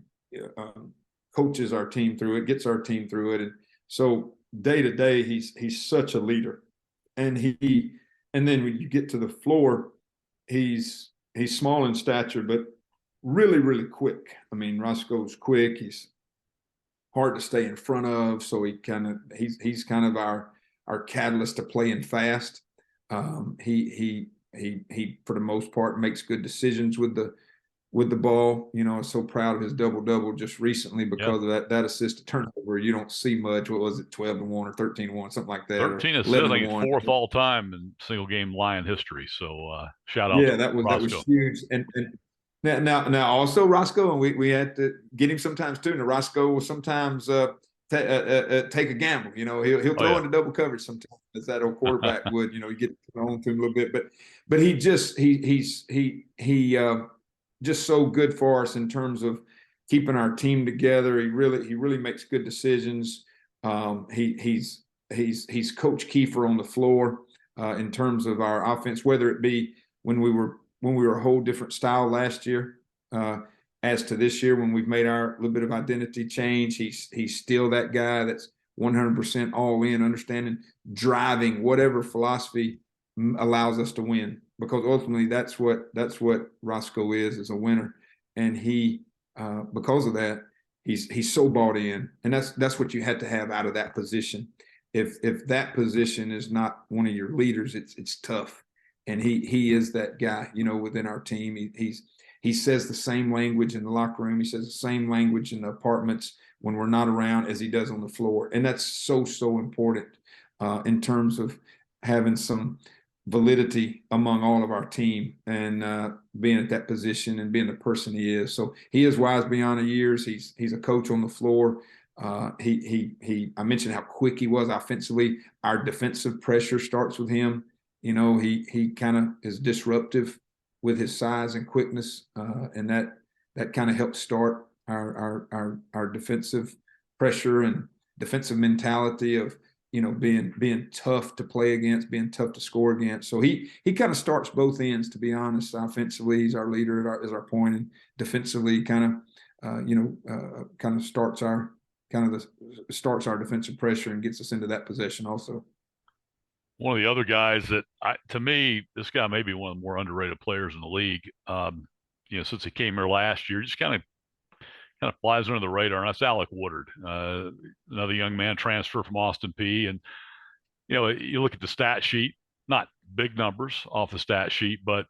coaches our team through it, gets our team through it. And so day to day, he's such a leader. And then when you get to the floor, he's small in stature, but really, really quick. I mean, Roscoe's quick. He's hard to stay in front of. So he's kind of our catalyst to playing fast. He for the most part makes good decisions with the ball. I'm so proud of his double just recently because of that assist turnover. You don't see much. What was it, 12-1 or 13-1, something like that? 13 assists, I think it's fourth all time in single game Lion history. So shout out to that was Roscoe. huge. And now also Roscoe, and we had to get him sometimes too. And Roscoe will sometimes take a gamble. He'll throw into double coverage sometimes, as that old quarterback would. You get on to him a little bit, but he's just so good for us in terms of keeping our team together. He really makes good decisions. He's Coach Kiefer on the floor in terms of our offense, whether it be when we were a whole different style last year, as to this year when we've made our little bit of identity change. He's still that guy that's 100% all in, understanding, driving whatever philosophy allows us to win, because ultimately that's what Roscoe is a winner. And he because of that, he's so bought in, and that's what you had to have out of that position. If that position is not one of your leaders, it's tough. And he is that guy, within our team. He says the same language in the locker room. He says the same language in the apartments when we're not around as he does on the floor. And that's so important in terms of having some validity among all of our team and being at that position and being the person he is. So he is wise beyond his years. He's a coach on the floor. I mentioned how quick he was offensively. Our defensive pressure starts with him. He kind of is disruptive with his size and quickness, and that kind of helps start our defensive pressure and defensive mentality of being tough to play against, being tough to score against. So he kind of starts both ends, to be honest. Offensively, he's our leader as our point, and defensively kind of starts our defensive pressure and gets us into that possession also. One of the other guys that, to me, this guy may be one of the more underrated players in the league. Since he came here last year, just kind of flies under the radar, and that's Alec Woodard, another young man transfer from Austin Peay. And you look at the stat sheet, not big numbers off the stat sheet, but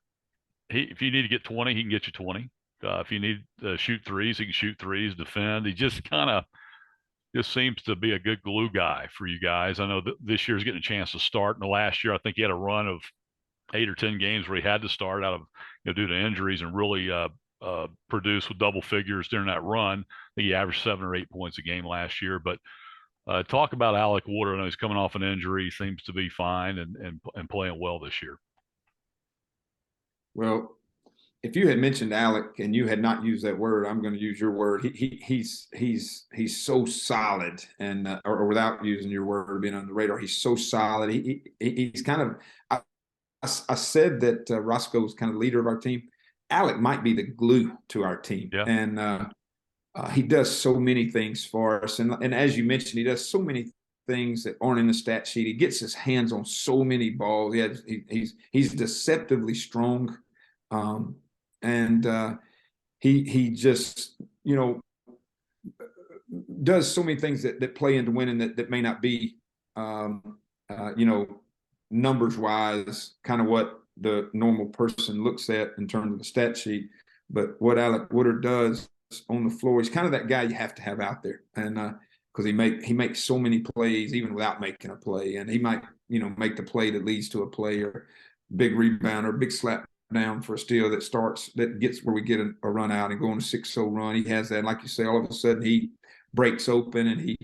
if you need to get 20, he can get you 20. If you need to shoot threes, he can shoot threes, defend. He just seems to be a good glue guy for you guys. I know that this year's getting a chance to start. In the last year, I think he had a run of 8 or 10 games where he had to start out of due to injuries, and really produce with double figures during that run. I think he averaged 7 or 8 points a game last year. But talk about Alec Woodard. I know he's coming off an injury, seems to be fine and playing well this year. Well, if you had mentioned Alec and you had not used that word, I'm going to use your word. He's so solid, and or without using your word, being on the radar, he's so solid. He's kind of. I said that Roscoe was kind of the leader of our team. Alec might be the glue to our team, and he does so many things for us. And as you mentioned, he does so many things that aren't in the stat sheet. He gets his hands on so many balls. He's deceptively strong. And he just, does so many things that play into winning that may not be, numbers wise, kind of what the normal person looks at in terms of the stat sheet. But what Alec Woodard does on the floor, he's kind of that guy you have to have out there. And because he makes so many plays even without making a play. And he might, make the play that leads to a play, or big rebound, or big slap down for a steal that gets where we get a run out and go on a 6-0 run. He has that. And like you say, all of a sudden he breaks open and he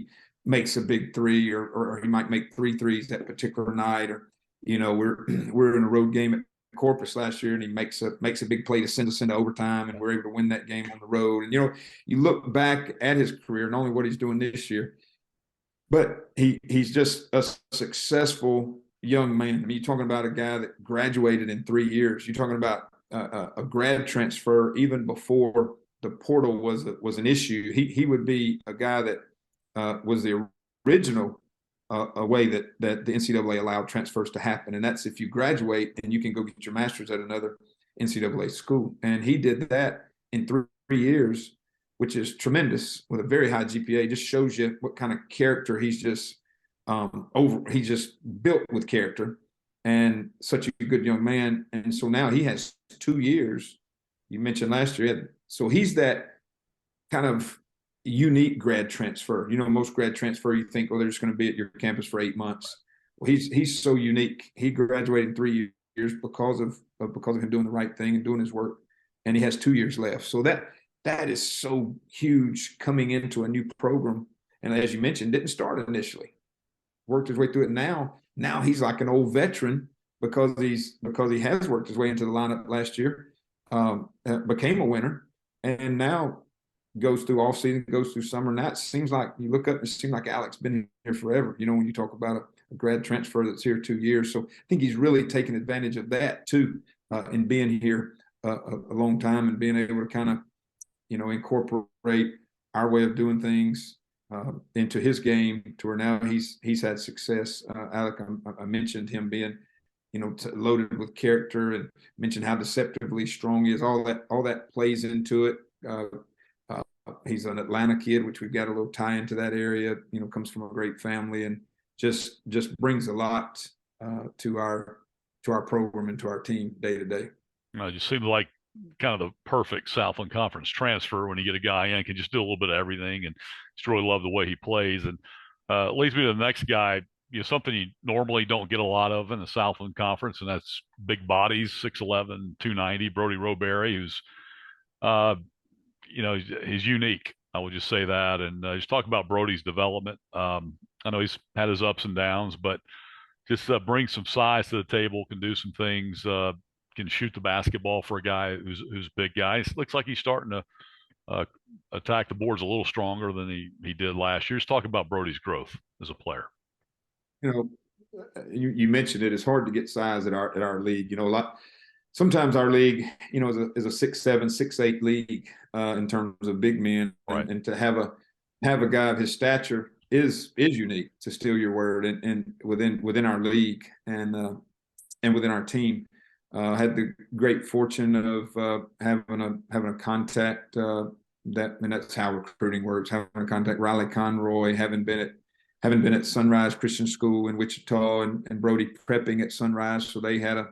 makes a big three, or he might make 3 threes that particular night. Or, we're in a road game at Corpus last year, and he makes a big play to send us into overtime, and we're able to win that game on the road. And you look back at his career, not only what he's doing this year, but he's just a successful young man. I mean, you're talking about a guy that graduated in 3 years. You're talking about a grad transfer even before the portal was an issue. He would be a guy that was the original a way that the NCAA allowed transfers to happen, and that's if you graduate and you can go get your master's at another NCAA school. And he did that in 3 years, which is tremendous, with a very high GPA. Just shows you what kind of character he's just he's just built with character, and such a good young man. And so now he has 2 years. You mentioned last year, so he's that kind of unique grad transfer. Most grad transfer, you think, they're just going to be at your campus for 8 months. Well, he's so unique. He graduated in 3 years because of him doing the right thing and doing his work, and he has 2 years left. So that is so huge coming into a new program. And as you mentioned, didn't start initially, worked his way through it. Now he's like an old veteran because he has worked his way into the lineup last year, became a winner, and now goes through all season, goes through summer. And that seems like, you look up, it seems like Alex been here forever, when you talk about a grad transfer that's here 2 years. So I think he's really taken advantage of that too, in being here a long time and being able to kind of, incorporate our way of doing things into his game, to where now he's had success. Alec, I mentioned him being, loaded with character, and mentioned how deceptively strong he is. All that plays into it. He's an Atlanta kid, which we've got a little tie into that area. Comes from a great family, and just brings a lot to our program and to our team day to day. It just seems like kind of the perfect Southland Conference transfer when you get a guy in, can just do a little bit of everything, and just really love the way he plays. And leads me to the next guy, something you normally don't get a lot of in the Southland Conference, and that's big bodies, 6'11", 290, Brody Roberry, who's he's unique. I would just say that. And just talk about Brody's development. I know he's had his ups and downs, but just brings some size to the table, can do some things, can shoot the basketball for a guy who's a big guy. It looks like he's starting to attack the boards a little stronger than he did last year. Just talk about Brody's growth as a player. You mentioned it. It's hard to get size at our league. Sometimes our league, is a 6'7", 6'8" league in terms of big men, right. And to have a guy of his stature is unique, to steal your word, and within our league and within our team. Had the great fortune of having a contact and that's how recruiting works. Having a contact, Riley Conroy, having been at Sunrise Christian School in Wichita, and Brody prepping at Sunrise, so they had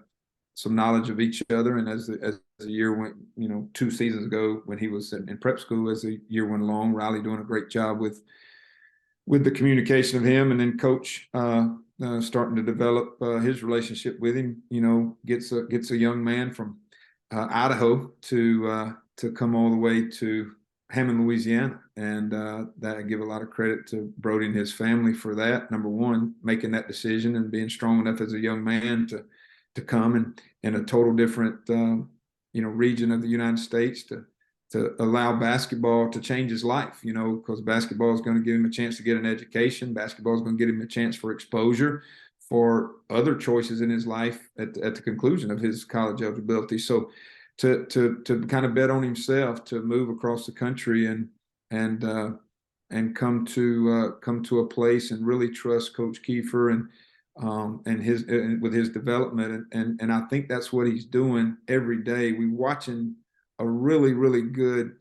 some knowledge of each other. And as the year went, 2 seasons ago when he was in prep school, as the year went along, Riley doing a great job with the communication of him, and then Coach starting to develop his relationship with him. Gets a young man from Idaho to come all the way to Hammond, Louisiana, and that I give a lot of credit to Brody and his family for that. Number one, making that decision and being strong enough as a young man to come and in a total different region of the United States to allow basketball to change his life, because basketball is going to give him a chance to get an education. Basketball is going to give him a chance for exposure for other choices in his life at the conclusion of his college eligibility. So to kind of bet on himself, to move across the country and come to a place and really trust Coach Kiefer and with his development. And I think that's what he's doing every day. We're watching a really, really good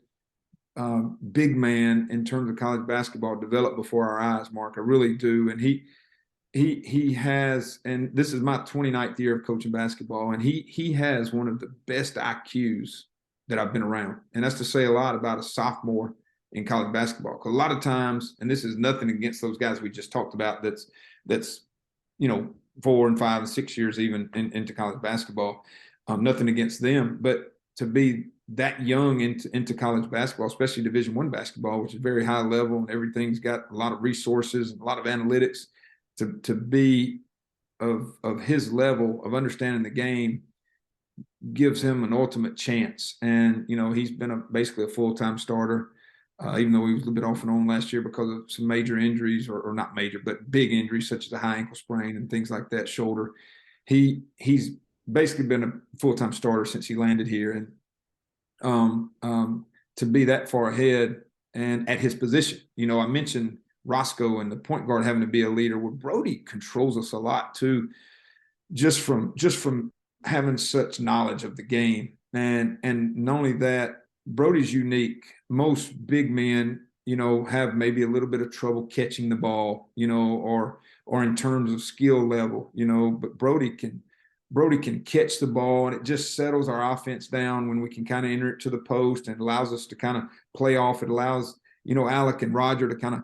big man in terms of college basketball develop before our eyes, Mark. I really do. And he has, and this is my 29th year of coaching basketball, and he has one of the best IQs that I've been around. And that's to say a lot about a sophomore in college basketball. Because a lot of times, and this is nothing against those guys we just talked about, that's 4 and 5 and 6 years even into college basketball, nothing against them, but to be that young into college basketball, especially Division I basketball, which is very high level and everything's got a lot of resources and a lot of analytics, to be of his level of understanding the game gives him an ultimate chance. And, he's been basically a full-time starter, even though he was a little bit off and on last year because of some major injuries, or not major, but big injuries such as a high ankle sprain and things like that, shoulder. He's basically been a full-time starter since he landed here. And to be that far ahead and at his position, I mentioned Roscoe and the point guard having to be a leader. Well, Brody controls us a lot too, just from having such knowledge of the game. And not only that, Brody's unique. Most big men, have maybe a little bit of trouble catching the ball, or in terms of skill level, but Brody can catch the ball, and it just settles our offense down when we can kind of enter it to the post, and allows us to kind of play off. It allows, Alec and Roger to kind of,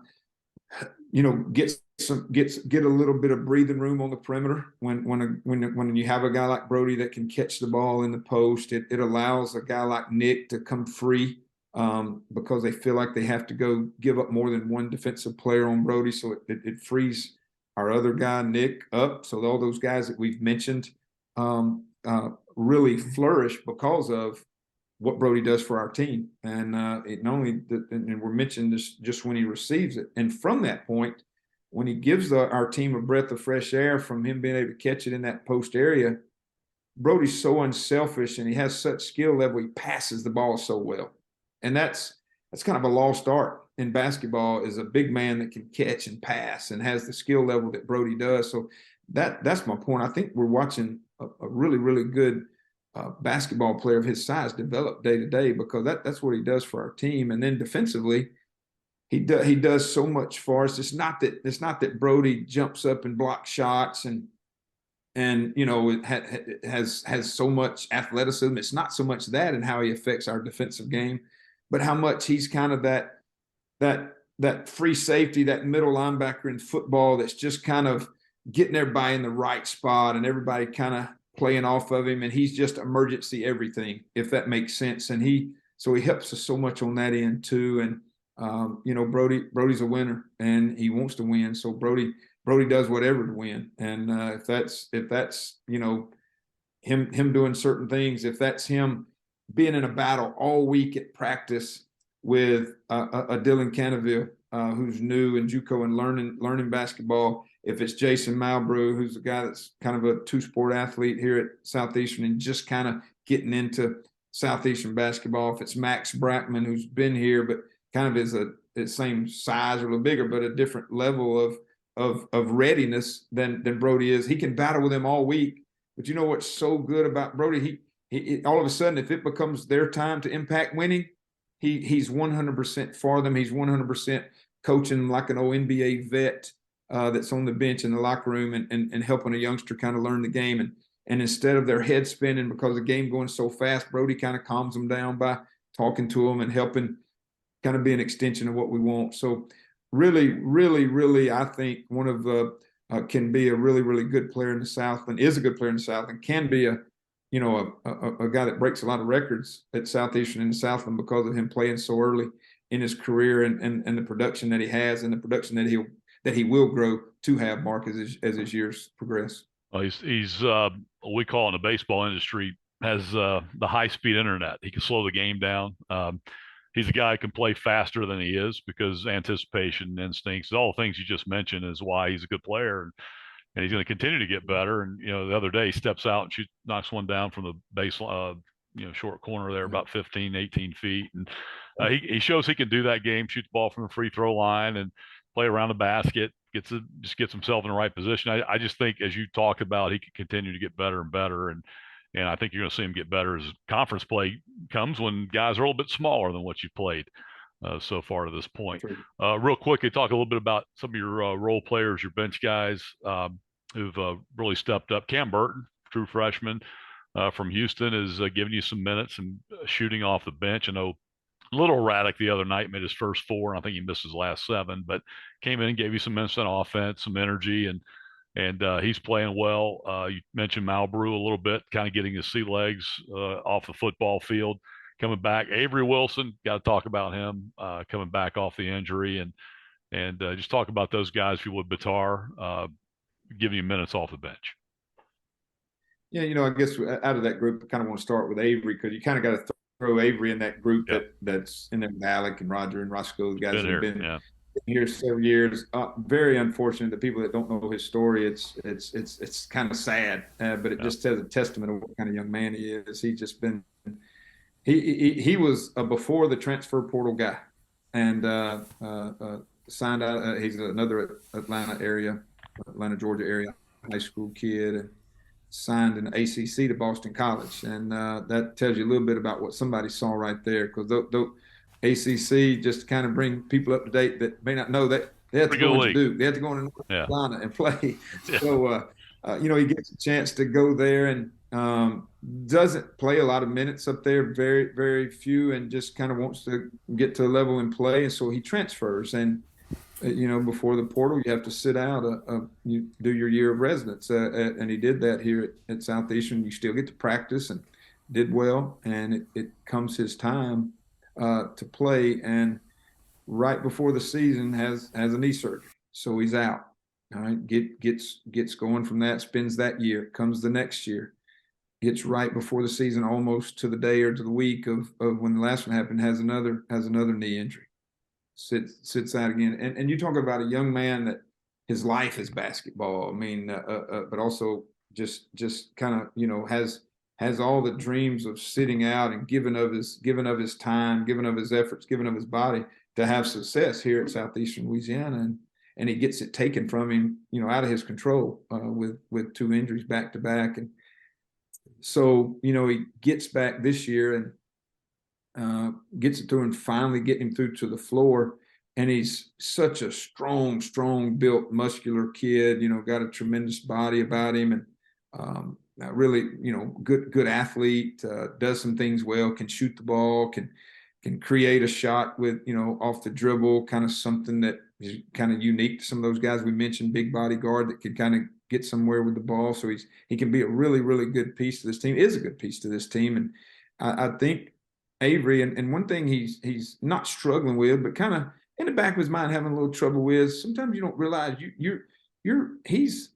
get a little bit of breathing room on the perimeter when you have a guy like Brody that can catch the ball in the post. It allows a guy like Nick to come free, because they feel like they have to go give up more than one defensive player on Brody. So it frees our other guy Nick up. So all those guys that we've mentioned really flourish because of what Brody does for our team. And it not only, and we're mentioning this just when he receives it. And from that point, when he gives our team a breath of fresh air from him being able to catch it in that post area, Brody's so unselfish and he has such skill level. He passes the ball so well. And that's kind of a lost art in basketball, is a big man that can catch and pass and has the skill level that Brody does. So that's my point. I think we're watching a really, really good basketball player of his size develop day to day, because that's what he does for our team. And then defensively, he does so much for us. It's not that Brody jumps up and blocks shots and it has so much athleticism. It's not so much that and how he affects our defensive game, but how much he's kind of that free safety, that middle linebacker in football that's just kind of getting everybody in the right spot and everybody kind of playing off of him, and he's just emergency everything, if that makes sense. And he helps us so much on that end too. And Brody's a winner and he wants to win. So Brody does whatever to win. And if that's him doing certain things, if that's him being in a battle all week at practice with a Dylan Canaville, who's new in JUCO and learning basketball. If it's Jason Malbrew, who's a guy that's kind of a two-sport athlete here at Southeastern and just kind of getting into Southeastern basketball. If it's Max Brackman, who's been here but kind of is the same size or a little bigger, but a different level of readiness than Brody is. He can battle with him all week. But you know what's so good about Brody? He all of a sudden, if it becomes their time to impact winning, he's 100% for them. He's 100% coaching them like an old NBA vet that's on the bench in the locker room and helping a youngster kind of learn the game. And instead of their head spinning because the game going so fast, Brody kind of calms them down by talking to them and helping kind of be an extension of what we want. So really, really, really, I think one of can be a really, really good player in the South, and is a good player in the South, and can be a guy that breaks a lot of records at Southeastern in the Southland because of him playing so early in his career and the production that he has and the production that he will grow to have, Mark, as his years progress. Well, he's what we call in the baseball industry has the high-speed internet. He can slow the game down. He's a guy who can play faster than he is because anticipation, instincts, all the things you just mentioned is why he's a good player. And he's going to continue to get better. And, the other day he steps out and knocks one down from the base, short corner there, about 15, 18 feet. And he shows he can do that game, shoot the ball from the free throw line and play around the basket, just gets himself in the right position. I just think, as you talked about, he can continue to get better and better. And I think you're going to see him get better as conference play comes, when guys are a little bit smaller than what you've played so far to this point. Real quickly, talk a little bit about some of your role players, your bench guys who've really stepped up. Cam Burton, true freshman from Houston, is giving you some minutes and shooting off the bench. I know a little erratic the other night, made his first four. I think he missed his last seven, but came in and gave you some minutes on offense, some energy, and he's playing well. You mentioned Malbrew a little bit, kind of getting his sea legs off the football field, coming back. Avery Wilson, got to talk about him coming back off the injury, and just talk about those guys if you would. Batar, giving you minutes off the bench. Yeah, I guess out of that group, I kind of want to start with Avery, because you kind of got to throw Avery in that group Yeah. that's in there with Alec and Roger and Roscoe, the guys Been that have here. been Yeah. here several years. Very unfortunate. The people that don't know his story, it's kind of sad, but it Yeah. just says a testament of what kind of young man he is. He's just been he was a before the transfer portal guy, and signed out. He's another Atlanta, Georgia area high school kid, and signed an ACC to Boston College, and that tells you a little bit about what somebody saw right there. Because the ACC, just to kind of bring people up to date that may not know, that they have to Pretty good go into league. Duke, they have to go into North Yeah. Carolina and play. Yeah. So he gets a chance to go there, and doesn't play a lot of minutes up there, very very few, and just kind of wants to get to a level and play, and so he transfers. And before the portal, you have to sit out. You do your year of residence, and he did that here at Southeastern. You still get to practice, and did well. And it comes his time to play, and right before the season has a knee surgery, so he's out. All right, gets going from that, spends that year, comes the next year, gets right before the season, almost to the day or to the week of when the last one happened, has another knee injury, sits out again. And you talk about a young man that his life is basketball. I mean, but also just kind of has all the dreams of sitting out and giving of his time, giving of his efforts, giving of his body to have success here at Southeastern Louisiana, and he gets it taken from him, out of his control, with two injuries back to back. And so he gets back this year, and gets it through, and finally getting him through to the floor. And he's such a strong built, muscular kid, got a tremendous body about him, and really, good athlete, does some things well, can shoot the ball, can create a shot with, off the dribble, kind of something that is kind of unique to some of those guys we mentioned, big body guard that could kind of get somewhere with the ball. So he can be a really, really good piece to this team, is a good piece to this team. And I think Avery, and one thing he's not struggling with, but kind of in the back of his mind having a little trouble with, sometimes you don't realize he's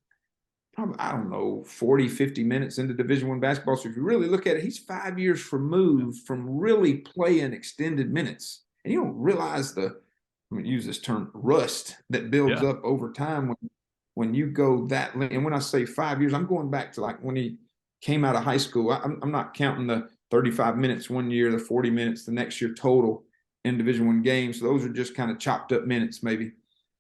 probably, I don't know, 40, 50 minutes into Division I basketball. So if you really look at it, he's 5 years removed from really playing extended minutes. And you don't realize I'm going to use this term, rust that builds up over time when you go that. And when I say 5 years, I'm going back to like when he came out of high school. I'm not counting the 35 minutes one year, the 40 minutes the next year total in Division I games. So those are just kind of chopped up minutes maybe.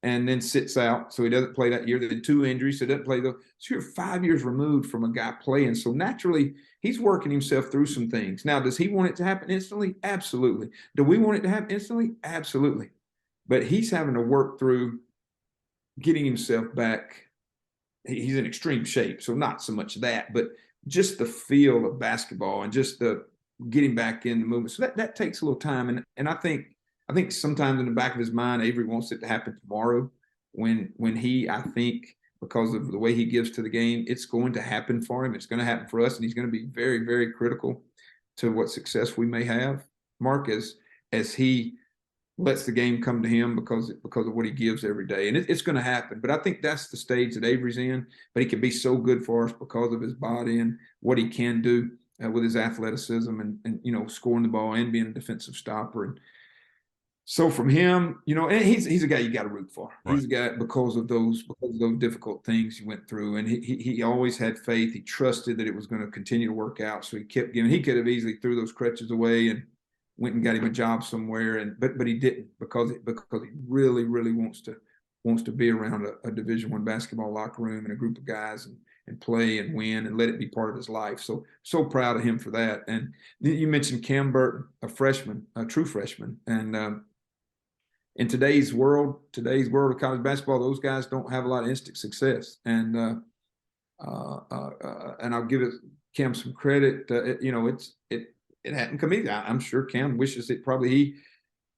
And then sits out, so he doesn't play that year. Then 2 injuries, so he doesn't play those. So you're 5 years removed from a guy playing. So naturally, he's working himself through some things. Now, does he want it to happen instantly? Absolutely. Do we want it to happen instantly? Absolutely. But he's having to work through getting himself back. He's in extreme shape, so not so much that, but just the feel of basketball and just the getting back in the movement. So that takes a little time. And I think sometimes in the back of his mind, Avery wants it to happen tomorrow, when I think, because of the way he gives to the game, it's going to happen for him. It's going to happen for us, and he's going to be very, very critical to what success we may have, Mark, as he lets the game come to him because of what he gives every day. And it's going to happen. But I think that's the stage that Avery's in. But he can be so good for us because of his body and what he can do with his athleticism, and scoring the ball and being a defensive stopper. And so from him, and he's a guy you got to root for. Right. He's a guy because of those difficult things he went through, and he always had faith. He trusted that it was going to continue to work out. So he kept giving. He could have easily threw those crutches away and went and got him a job somewhere, but he didn't, because he really, really wants to be around a Division I basketball locker room and a group of guys, and play and win and let it be part of his life. So proud of him for that. And you mentioned Cam Burton, a true freshman, and in today's world of college basketball, those guys don't have a lot of instant success. And I'll give Cam some credit. It hadn't come easy. I'm sure Cam wishes that probably he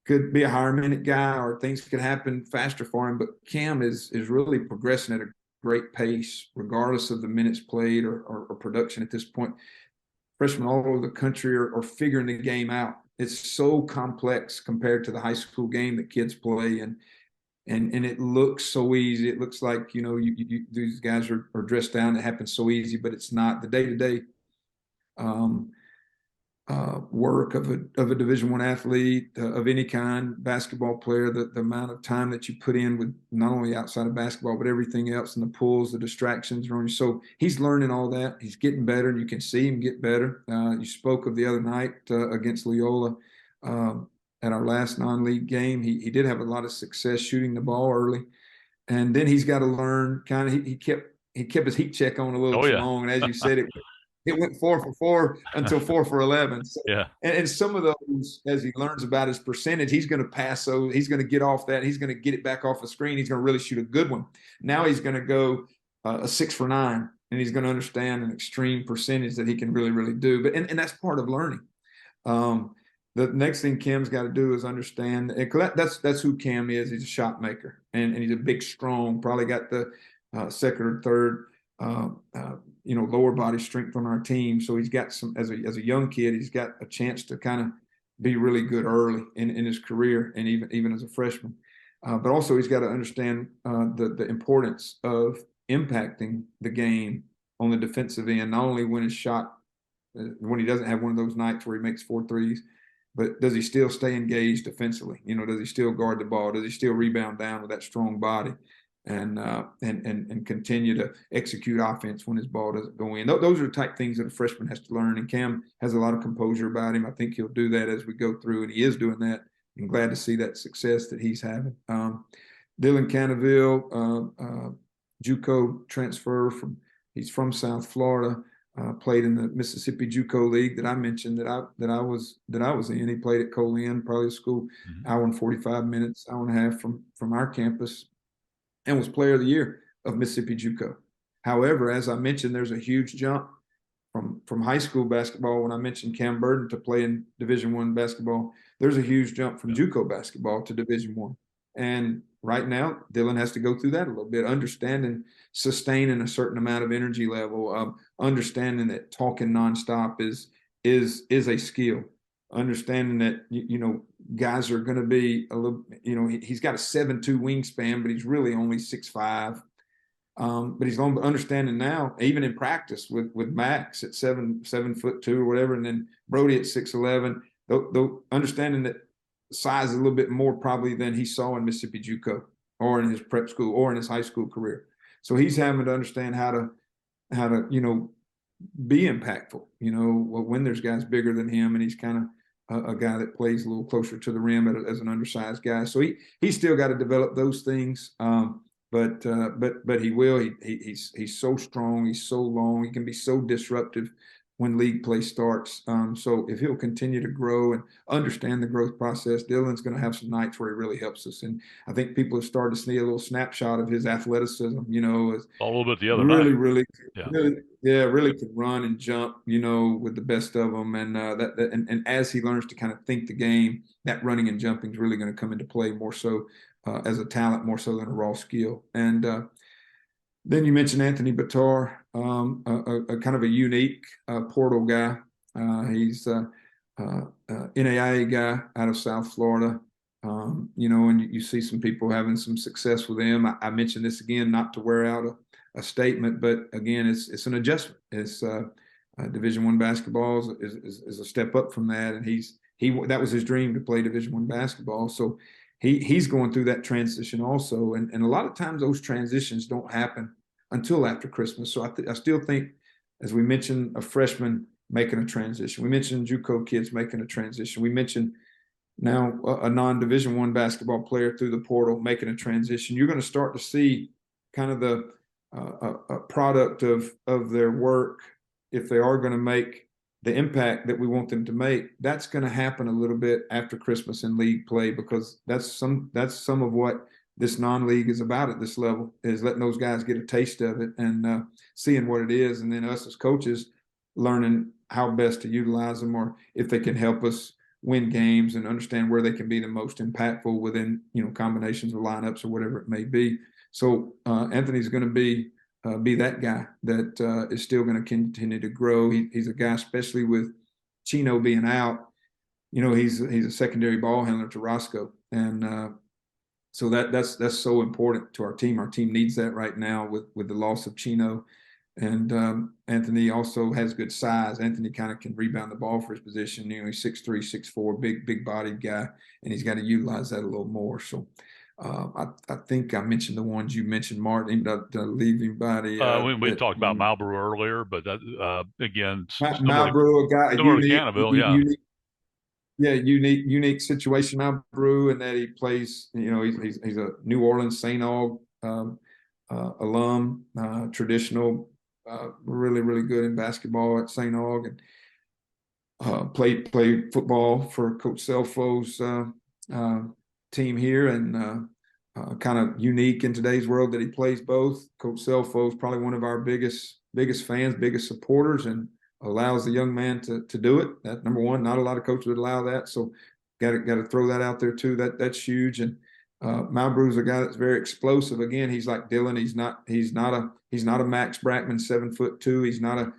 could be a higher minute guy, or things could happen faster for him. But Cam is really progressing at a great pace, regardless of the minutes played or production at this point. Freshmen all over the country are figuring the game out. It's so complex compared to the high school game that kids play, and and it looks so easy. It looks like, these guys are dressed down. It happens so easy, but it's not. The day-to-day work of a Division I athlete of any kind, basketball player, the amount of time that you put in with not only outside of basketball, but everything else, and the pulls, the distractions around you. So he's learning all that. He's getting better, and you can see him get better. You spoke of the other night against Loyola at our last non-league game. He did have a lot of success shooting the ball early, and then he's got to learn kind of, he kept his heat check on a little too long. And as you said, it went 4 for 4 until 4 for 11. So, yeah. And some of those, as he learns about his percentage, he's going to pass those. He's going to get off that. He's going to get it back off the screen. He's going to really shoot a good one. Now he's going to go a 6 for 9, and he's going to understand an extreme percentage that he can really, really do. But and that's part of learning. The next thing Cam's got to do is understand that's who Cam is. He's a shot maker, and he's a big, strong. Probably got the second or third lower body strength on our team. So he's got some, as a young kid, he's got a chance to kind of be really good early in his career, and even as a freshman. But also he's got to understand the importance of impacting the game on the defensive end, not only when his shot, when he doesn't have one of those nights where he makes 4 threes, but does he still stay engaged defensively? Does he still guard the ball? Does he still rebound down with that strong body? And continue to execute offense when his ball doesn't go in. Those are the type things that a freshman has to learn. And Cam has a lot of composure about him. I think he'll do that as we go through, and he is doing that. I'm glad to see that success that he's having. Dylan Cannaville, JUCO transfer he's from South Florida. Played in the Mississippi JUCO League that I mentioned that I was in. He played at Colin, probably a school, hour and 45 minutes, hour and a half from our campus, and was Player of the Year of Mississippi JUCO. However, as I mentioned, there's a huge jump from high school basketball. When I mentioned Cam Burden to play in Division I basketball, there's a huge jump from JUCO basketball to Division I. And right now, Dylan has to go through that a little bit, understanding, sustaining a certain amount of energy level, understanding that talking nonstop is a skill. Understanding that, guys are going to be a little, he's got a 7'2" wingspan, but he's really only 6'5". But he's understanding now, even in practice with Max at 7'2" or whatever, and then Brody at 6'11", though understanding that size is a little bit more probably than he saw in Mississippi JUCO or in his prep school or in his high school career. So he's having to understand how to be impactful, when there's guys bigger than him, and he's kind of a guy that plays a little closer to the rim as an undersized guy. So he's still got to develop those things. But he will. He's so strong. He's so long. He can be so disruptive when league play starts. So if he'll continue to grow and understand the growth process, Dylan's going to have some nights where he really helps us. And I think people have started to see a little snapshot of his athleticism. As a little bit the other really, night. Really could run and jump. With the best of them. And and as he learns to kind of think the game, that running and jumping is really going to come into play more so as a talent, more so than a raw skill. And then you mentioned Anthony Bitar, a kind of a unique portal guy. He's a NAIA guy out of South Florida. And you see some people having some success with him. I mentioned this again, not to wear out a statement, but again, it's an adjustment. It's Division I basketball is a step up from that, and that was his dream, to play Division I basketball. So he's going through that transition also, and a lot of times those transitions don't happen until after Christmas. So I still think, as we mentioned, a freshman making a transition. We mentioned JUCO kids making a transition. We mentioned now a non-Division I basketball player through the portal making a transition. You're going to start to see kind of the a product of their work, if they are going to make the impact that we want them to make. That's going to happen a little bit after Christmas in league play, because that's some of what this non-league is about at this level, is letting those guys get a taste of it and seeing what it is, and then us as coaches learning how best to utilize them, or if they can help us win games and understand where they can be the most impactful within combinations of lineups or whatever it may be. So Anthony's going to be that guy that is still going to continue to grow. He's a guy, especially with Chino being out. He's a secondary ball handler to Roscoe, and So that's so important to our team. Our team needs that right now with the loss of Chino. And Anthony also has good size. Anthony kind of can rebound the ball for his position. He's 6'3", 6'4", big bodied guy, and he's got to utilize that a little more. So I think I mentioned the ones you mentioned, Martin. Did I leave anybody? We talked about Marlboro earlier, but that, again, Marlboro, a guy, similar to Canterville, yeah. Unique situation. Marlboro, and that he plays. He's a New Orleans St. Aug alum, traditional. Really good in basketball at St. Aug, and played football for Coach Selfo's team here, and kind of unique in today's world that he plays both. Coach Selfo is probably one of our biggest fans, biggest supporters, and allows the young man to do it. That number one. Not a lot of coaches would allow that, so got to throw that out there too. That's huge. And Malbrou's a guy that's very explosive. Again, he's like Dylan. He's not a Max Brackman 7'2". He's not a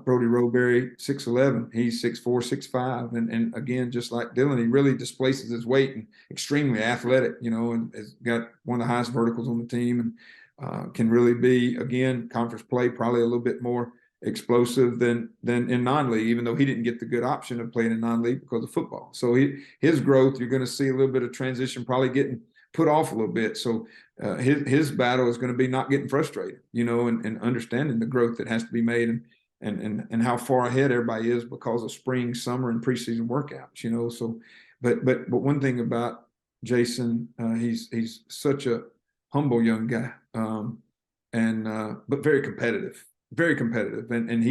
Brody Roberry 6'11". He's 6'4", 6'5", and again, just like Dylan, he really displaces his weight and extremely athletic. And has got one of the highest verticals on the team, and can really be, again, conference play, probably a little bit more explosive than in non-league, even though he didn't get the good option of playing in non-league because of football. So his growth, you're going to see a little bit of transition, probably getting put off a little bit. So his battle is going to be not getting frustrated, and understanding the growth that has to be made, and how far ahead everybody is because of spring, summer, and preseason workouts. So but one thing about Jason, he's such a humble young guy, but very competitive, and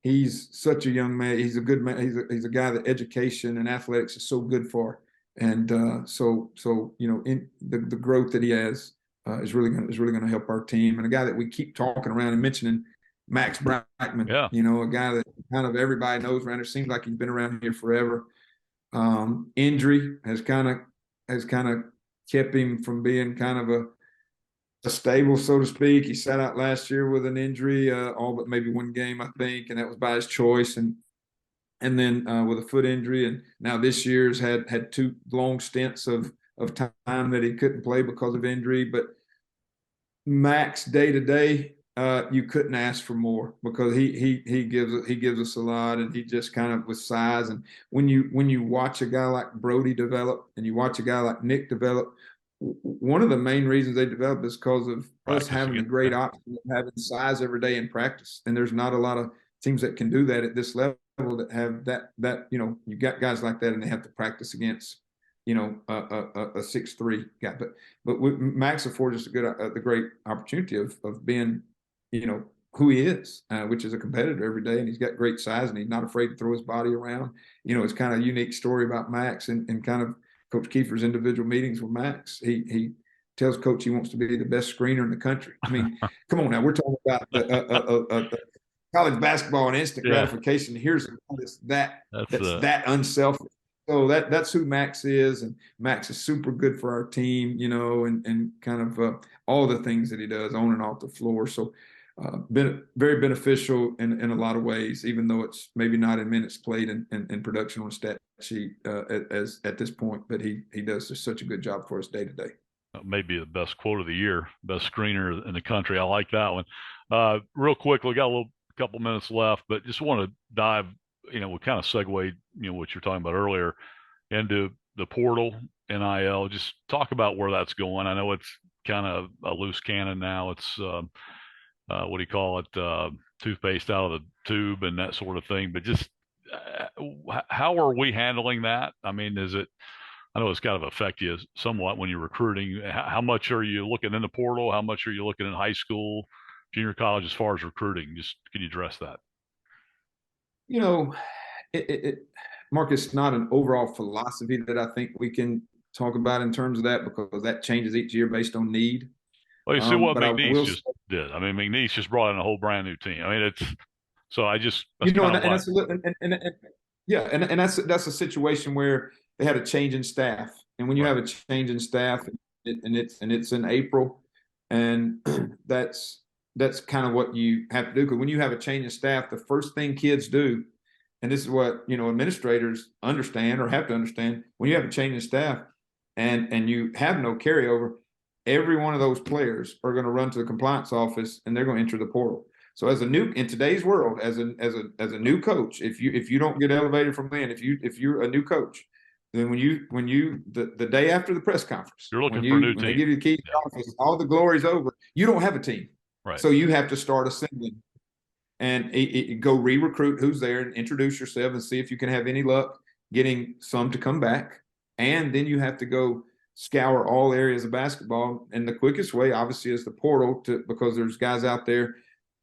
he's such a young man. He's a good man. He's a guy that education and athletics is so good for, and so in the growth that he has is really going to help our team. And a guy that we keep talking around and mentioning, Max Brackman, yeah. A guy that kind of everybody knows around here. Seems like he's been around here forever. Injury has kind of kept him from being kind of a stable, so to speak. He sat out last year with an injury, all but maybe one game, I think, and that was by his choice. And then with a foot injury, and now this year's had 2 long stints of time that he couldn't play because of injury. But Max, day to day, you couldn't ask for more, because he gives us a lot, and he just kind of with size. And when you watch a guy like Brody develop, and you watch a guy like Nick develop, one of the main reasons they develop is because of us having a great option of having size every day in practice. And there's not a lot of teams that can do that at this level, that have that you got guys like that, and they have to practice against a 6'3" guy. But Max affords us the great opportunity of being who he is, which is a competitor every day, and he's got great size, and he's not afraid to throw his body around. It's kind of a unique story about Max, and kind of Coach Kiefer's individual meetings with Max. He tells Coach he wants to be the best screener in the country. I mean, come on now, we're talking about college basketball and instant gratification. Here's a guy that's that unselfish. So that's who Max is, and Max is super good for our team, and kind of all the things that he does on and off the floor. So been very beneficial in a lot of ways, even though it's maybe not in minutes played and production on a stat sheet as at this point. But he does just such a good job for us day to day. Maybe the best quote of the year, best screener in the country. I like that one. Real quick, we got a couple minutes left, but just want to dive, we kind of segued, what you're talking about earlier, into the portal, NIL. Just talk about where that's going. I know it's kind of a loose cannon now. It's what do you call it? Toothpaste out of the tube and that sort of thing. But just how are we handling that? I mean, I know it's got to affect you somewhat when you're recruiting. How much are you looking in the portal? How much are you looking in high school, junior college, as far as recruiting? Just can you address that? Marcus, it's not an overall philosophy that I think we can talk about in terms of that, because that changes each year based on need. Well, you see what McNeese just did. I mean, McNeese just brought in a whole brand new team. I mean, that's a situation where they had a change in staff, and when you have a change in staff, and it's in April, and that's kind of what you have to do. Because when you have a change in staff, the first thing kids do, and this is what administrators understand or have to understand, when you have a change in staff, and you have no carryover, every one of those players are going to run to the compliance office and they're going to enter the portal. So in today's world, as a new coach, if you don't get elevated from then, if you're a new coach, then the day after the press conference, you're looking for a new team. When they give you the keys to the office, all the glory's over. You don't have a team, right? So you have to start assembling and go re-recruit who's there and introduce yourself and see if you can have any luck getting some to come back. And then you have to go scour all areas of basketball. And the quickest way, obviously, is the portal, because there's guys out there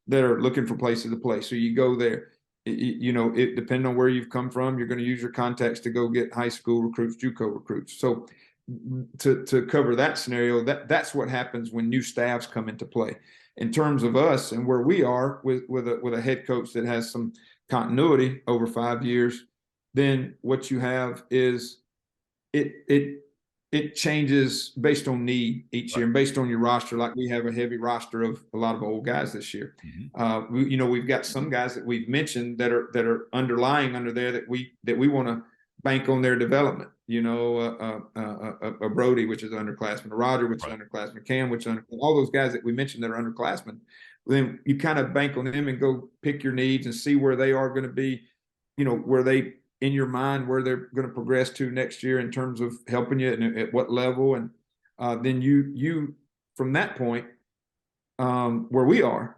that are looking for places to play. So you go there. It depending on where you've come from, you're going to use your contacts to go get high school recruits, JUCO recruits. So to cover that scenario, that's what happens when new staffs come into play. In terms of us and where we are with a head coach that has some continuity over 5 years, then what you have is it changes based on need each year and based on your roster. Like we have a heavy roster of a lot of old guys this year. We've got some guys that we've mentioned that are underlying under there that we want to bank on their development. A Brody, which is an underclassman, a Roger, which is an underclassman, Cam, which is underclassman, all those guys that we mentioned that are underclassmen. Then you kind of bank on them and go pick your needs and see where they are going to be, where they, in your mind, where they're going to progress to next year in terms of helping you and at what level. And then you from that point, where we are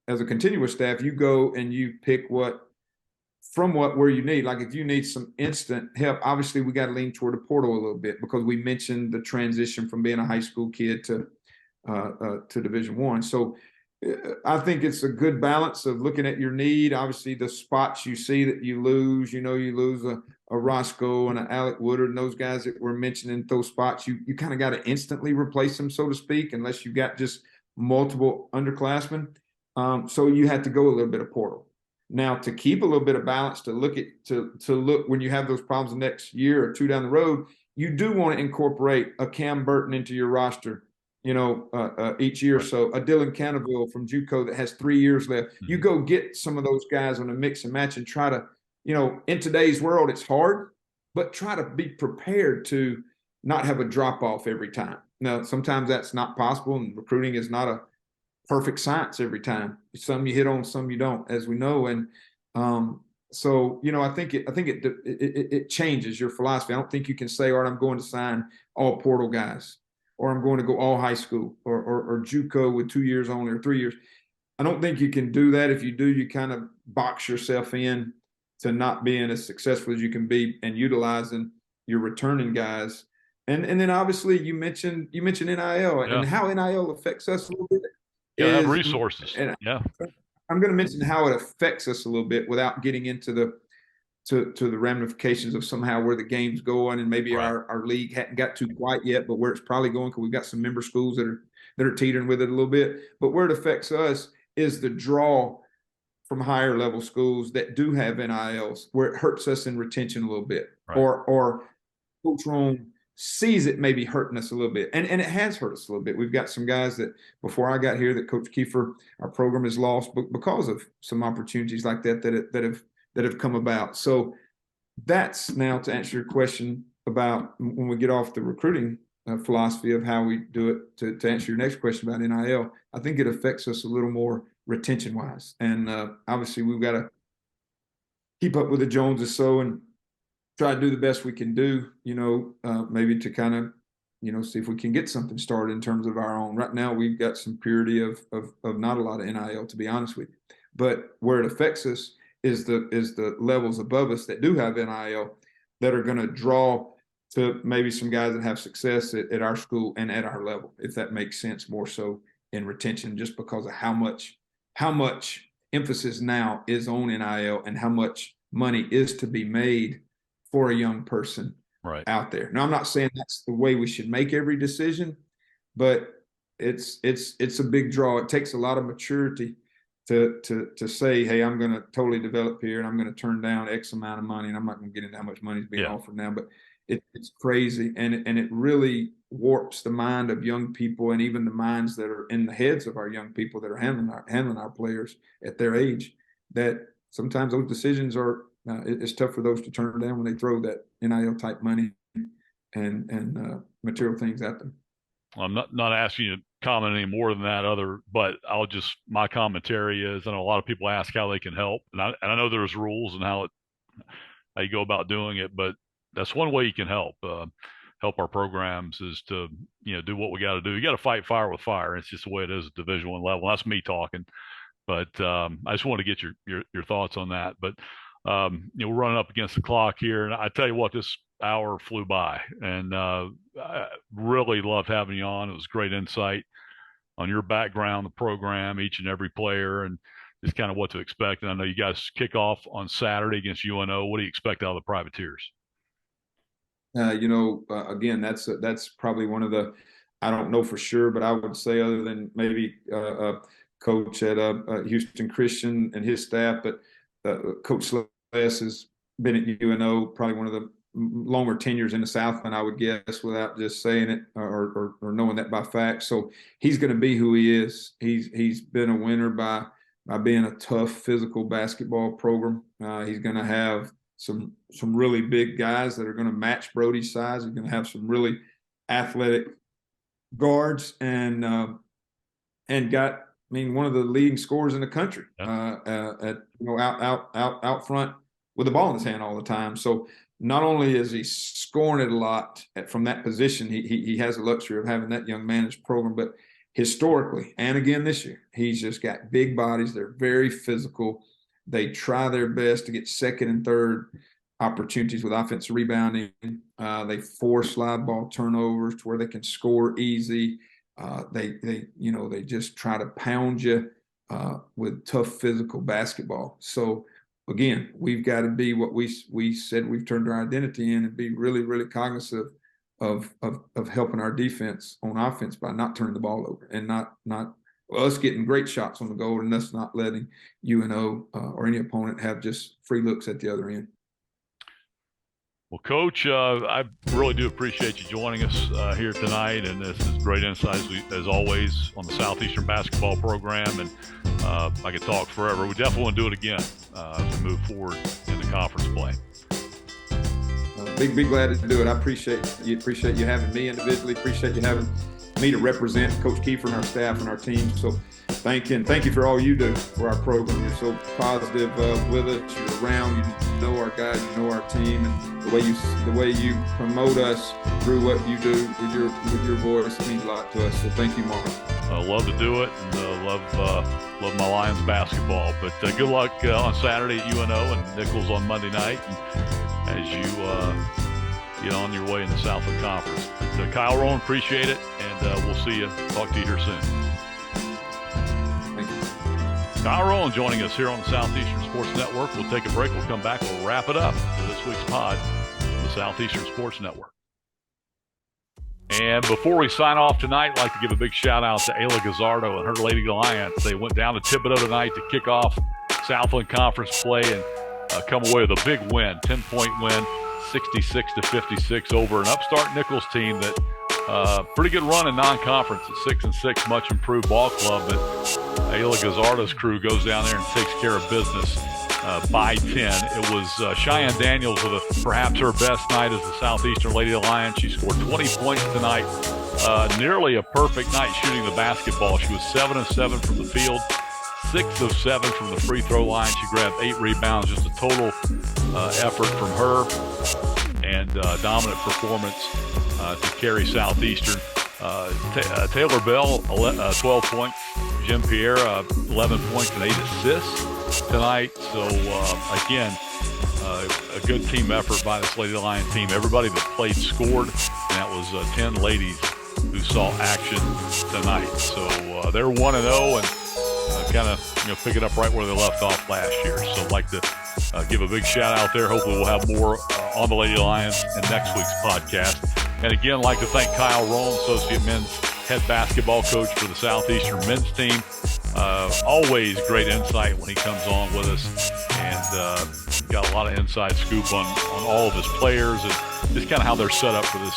as a continuous staff, you go and you pick where you need. Like if you need some instant help, obviously we got to lean toward the portal a little bit, because we mentioned the transition from being a high school kid to Division I. So I think it's a good balance of looking at your need. Obviously, the spots you see that you lose, you lose a Roscoe and an Alec Woodard and those guys that were mentioning, those spots, you kind of got to instantly replace them, so to speak, unless you got just multiple underclassmen. So you had to go a little bit of portal. Now, to keep a little bit of balance, to look when you have those problems the next year or two down the road, you do want to incorporate a Cam Burton into your roster, each year or so, a Dylan Canterville from JUCO that has 3 years left. You go get some of those guys on a mix and match and try to, in today's world, it's hard, but try to be prepared to not have a drop off every time. Now, sometimes that's not possible, and recruiting is not a perfect science every time. Some you hit on, some you don't, as we know. And so, I think it changes your philosophy. I don't think you can say, all right, I'm going to sign all portal guys, or I'm going to go all high school, or JUCO with 2 years only or 3 years. I don't think you can do that. If you do, you kind of box yourself in to not being as successful as you can be and utilizing your returning guys. And then obviously you mentioned NIL and how NIL affects us a little bit. Have resources. I'm going to mention how it affects us a little bit without getting into the ramifications of somehow where the game's going, and maybe our league hadn't got to quite yet, but where it's probably going, because we've got some member schools that are teetering with it a little bit. But where it affects us is the draw from higher level schools that do have NILs, where it hurts us in retention a little bit, or Coach Roane sees it maybe hurting us a little bit. And it has hurt us a little bit. We've got some guys that before I got here that Coach Kiefer, our program has lost because of some opportunities like that have come about. So that's now to answer your question about when we get off the recruiting philosophy of how we do it, to answer your next question about NIL, I think it affects us a little more retention wise. And obviously we've got to keep up with the Joneses and try to do the best we can do, maybe to kind of, see if we can get something started in terms of our own. Right now, we've got some purity of not a lot of NIL, to be honest with you. But where it affects us is the levels above us that do have NIL that are going to draw to maybe some guys that have success at our school and at our level, if that makes sense, more so in retention, just because of how much emphasis now is on NIL and how much money is to be made for a young person out there. Now, I'm not saying that's the way we should make every decision, but it's a big draw. It takes a lot of maturity to say, hey, I'm going to totally develop here and I'm going to turn down X amount of money. And I'm not going to get into how much money is being offered now, but it's crazy. And it really warps the mind of young people, and even the minds that are in the heads of our young people that are handling our players at their age, that sometimes those decisions are, it's tough for those to turn down when they throw that NIL type money and material things at them. I'm not asking you to comment any more than that but my commentary is, I know a lot of people ask how they can help, and I know there's rules and how you go about doing it, but that's one way you can help our programs is to, do what we got to do. You got to fight fire with fire. It's just the way it is at Division I level. That's me talking, but I just want to get your thoughts on that. But we're running up against the clock here, and I tell you what, this hour flew by, and I really loved having you on. It was great insight on your background, the program, each and every player, and just kind of what to expect. And I know you guys kick off on Saturday against UNO. What do you expect out of the Privateers? Again, that's probably one of the, I don't know for sure, but I would say, other than maybe coach at Houston Christian and his staff, but Coach Sless has been at UNO, probably one of the longer tenures in the Southland, I would guess, without just saying it or knowing that by fact. So he's going to be who he is. He's been a winner by being a tough physical basketball program. He's going to have some really big guys that are going to match Brody's size. He's going to have some really athletic guards and got, one of the leading scorers in the country out front with the ball in his hand all the time. So not only is he scoring it a lot from that position, he has the luxury of having that young man in his program, but historically, and again this year, he's just got big bodies. They're very physical. They try their best to get second and third opportunities with offensive rebounding. They force slide ball turnovers to where they can score easy. They just try to pound you with tough physical basketball. So again, we've got to be what we said we've turned our identity in, and be really, really cognizant of helping our defense on offense by not turning the ball over, and not us getting great shots on the goal, and us not letting UNO or any opponent have just free looks at the other end. Well, Coach, I really do appreciate you joining us here tonight, and this is great insights, as always, on the Southeastern basketball program, and I could talk forever. We definitely want to do it again as we move forward in the conference play. Big glad to do it. I appreciate you having me individually. Appreciate you having me to represent Coach Kiefer and our staff and our team. So thank you for all you do for our program. You're so positive with us. You're around. You know our guys. You know our team, and the way you promote us through what you do with your voice means a lot to us. So thank you, Mark. I love to do it, and love my Lions basketball. But good luck on Saturday at UNO and Nichols on Monday night, and as you get on your way in the Southland Conference. But, Kyle Roane, appreciate it, and we'll see you. Talk to you here soon. Thank you. Kyle Roane joining us here on the Southeastern Sports Network. We'll take a break. We'll come back. We'll wrap it up for this week's pod on the Southeastern Sports Network. And before we sign off tonight, I'd like to give a big shout-out to Ayla Gazzardo and her Lady Alliance. They went down to Thibodaux tonight to kick off Southland Conference play and come away with a big win, 10-point win, 66-56 over an upstart Nichols team that pretty good run in non-conference at 6-6, much improved ball club. But Ayla Gazzardo's crew goes down there and takes care of business by 10. It was Cheyenne Daniels with perhaps her best night as the Southeastern Lady Alliance. She scored 20 points tonight, nearly a perfect night shooting the basketball. She was 7 of 7 from the field, 6 of 7 from the free throw line. She grabbed 8 rebounds, just a total effort from her, and dominant performance to carry Southeastern. Taylor Bell, 12 points. Jim Pierre, 11 points and 8 assists tonight. So, again, a good team effort by this Lady Lion team. Everybody that played scored, and that was 10 ladies who saw action tonight. So they're 1-0 and kind of pick it up right where they left off last year. So I'd like to give a big shout out there. Hopefully we'll have more on the Lady Lions in next week's podcast. And again, I'd like to thank Kyle Roane, Associate Men's Head Basketball Coach for the Southeastern Men's Team. Always great insight when he comes on with us, and got a lot of inside scoop on all of his players and just kind of how they're set up for this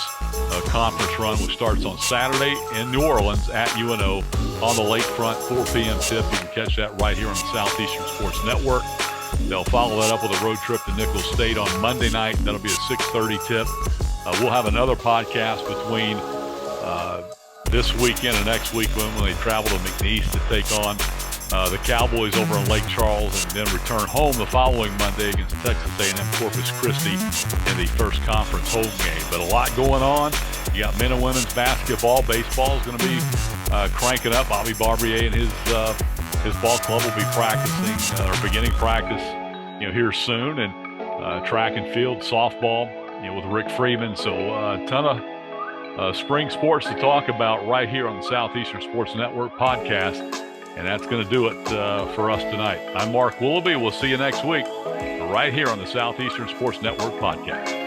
conference run, which starts on Saturday in New Orleans at UNO on the lakefront, 4 p.m. tip. You can catch that right here on the Southeastern Sports Network. They'll follow that up with a road trip to Nichols State on Monday night. That'll be a 6:30 tip. We'll have another podcast between this weekend and next week when they travel to McNeese to take on the Cowboys over in Lake Charles, and then return home the following Monday against Texas A&M Corpus Christi in the first conference home game. But a lot going on. You got men and women's basketball. Baseball is going to be cranking up. Bobby Barbier and his ball club will be practicing or beginning practice, here soon. And track and field, softball, with Rick Freeman. So a ton of spring sports to talk about right here on the Southeastern Sports Network podcast. And that's going to do it for us tonight. I'm Mark Willoughby. We'll see you next week right here on the Southeastern Sports Network podcast.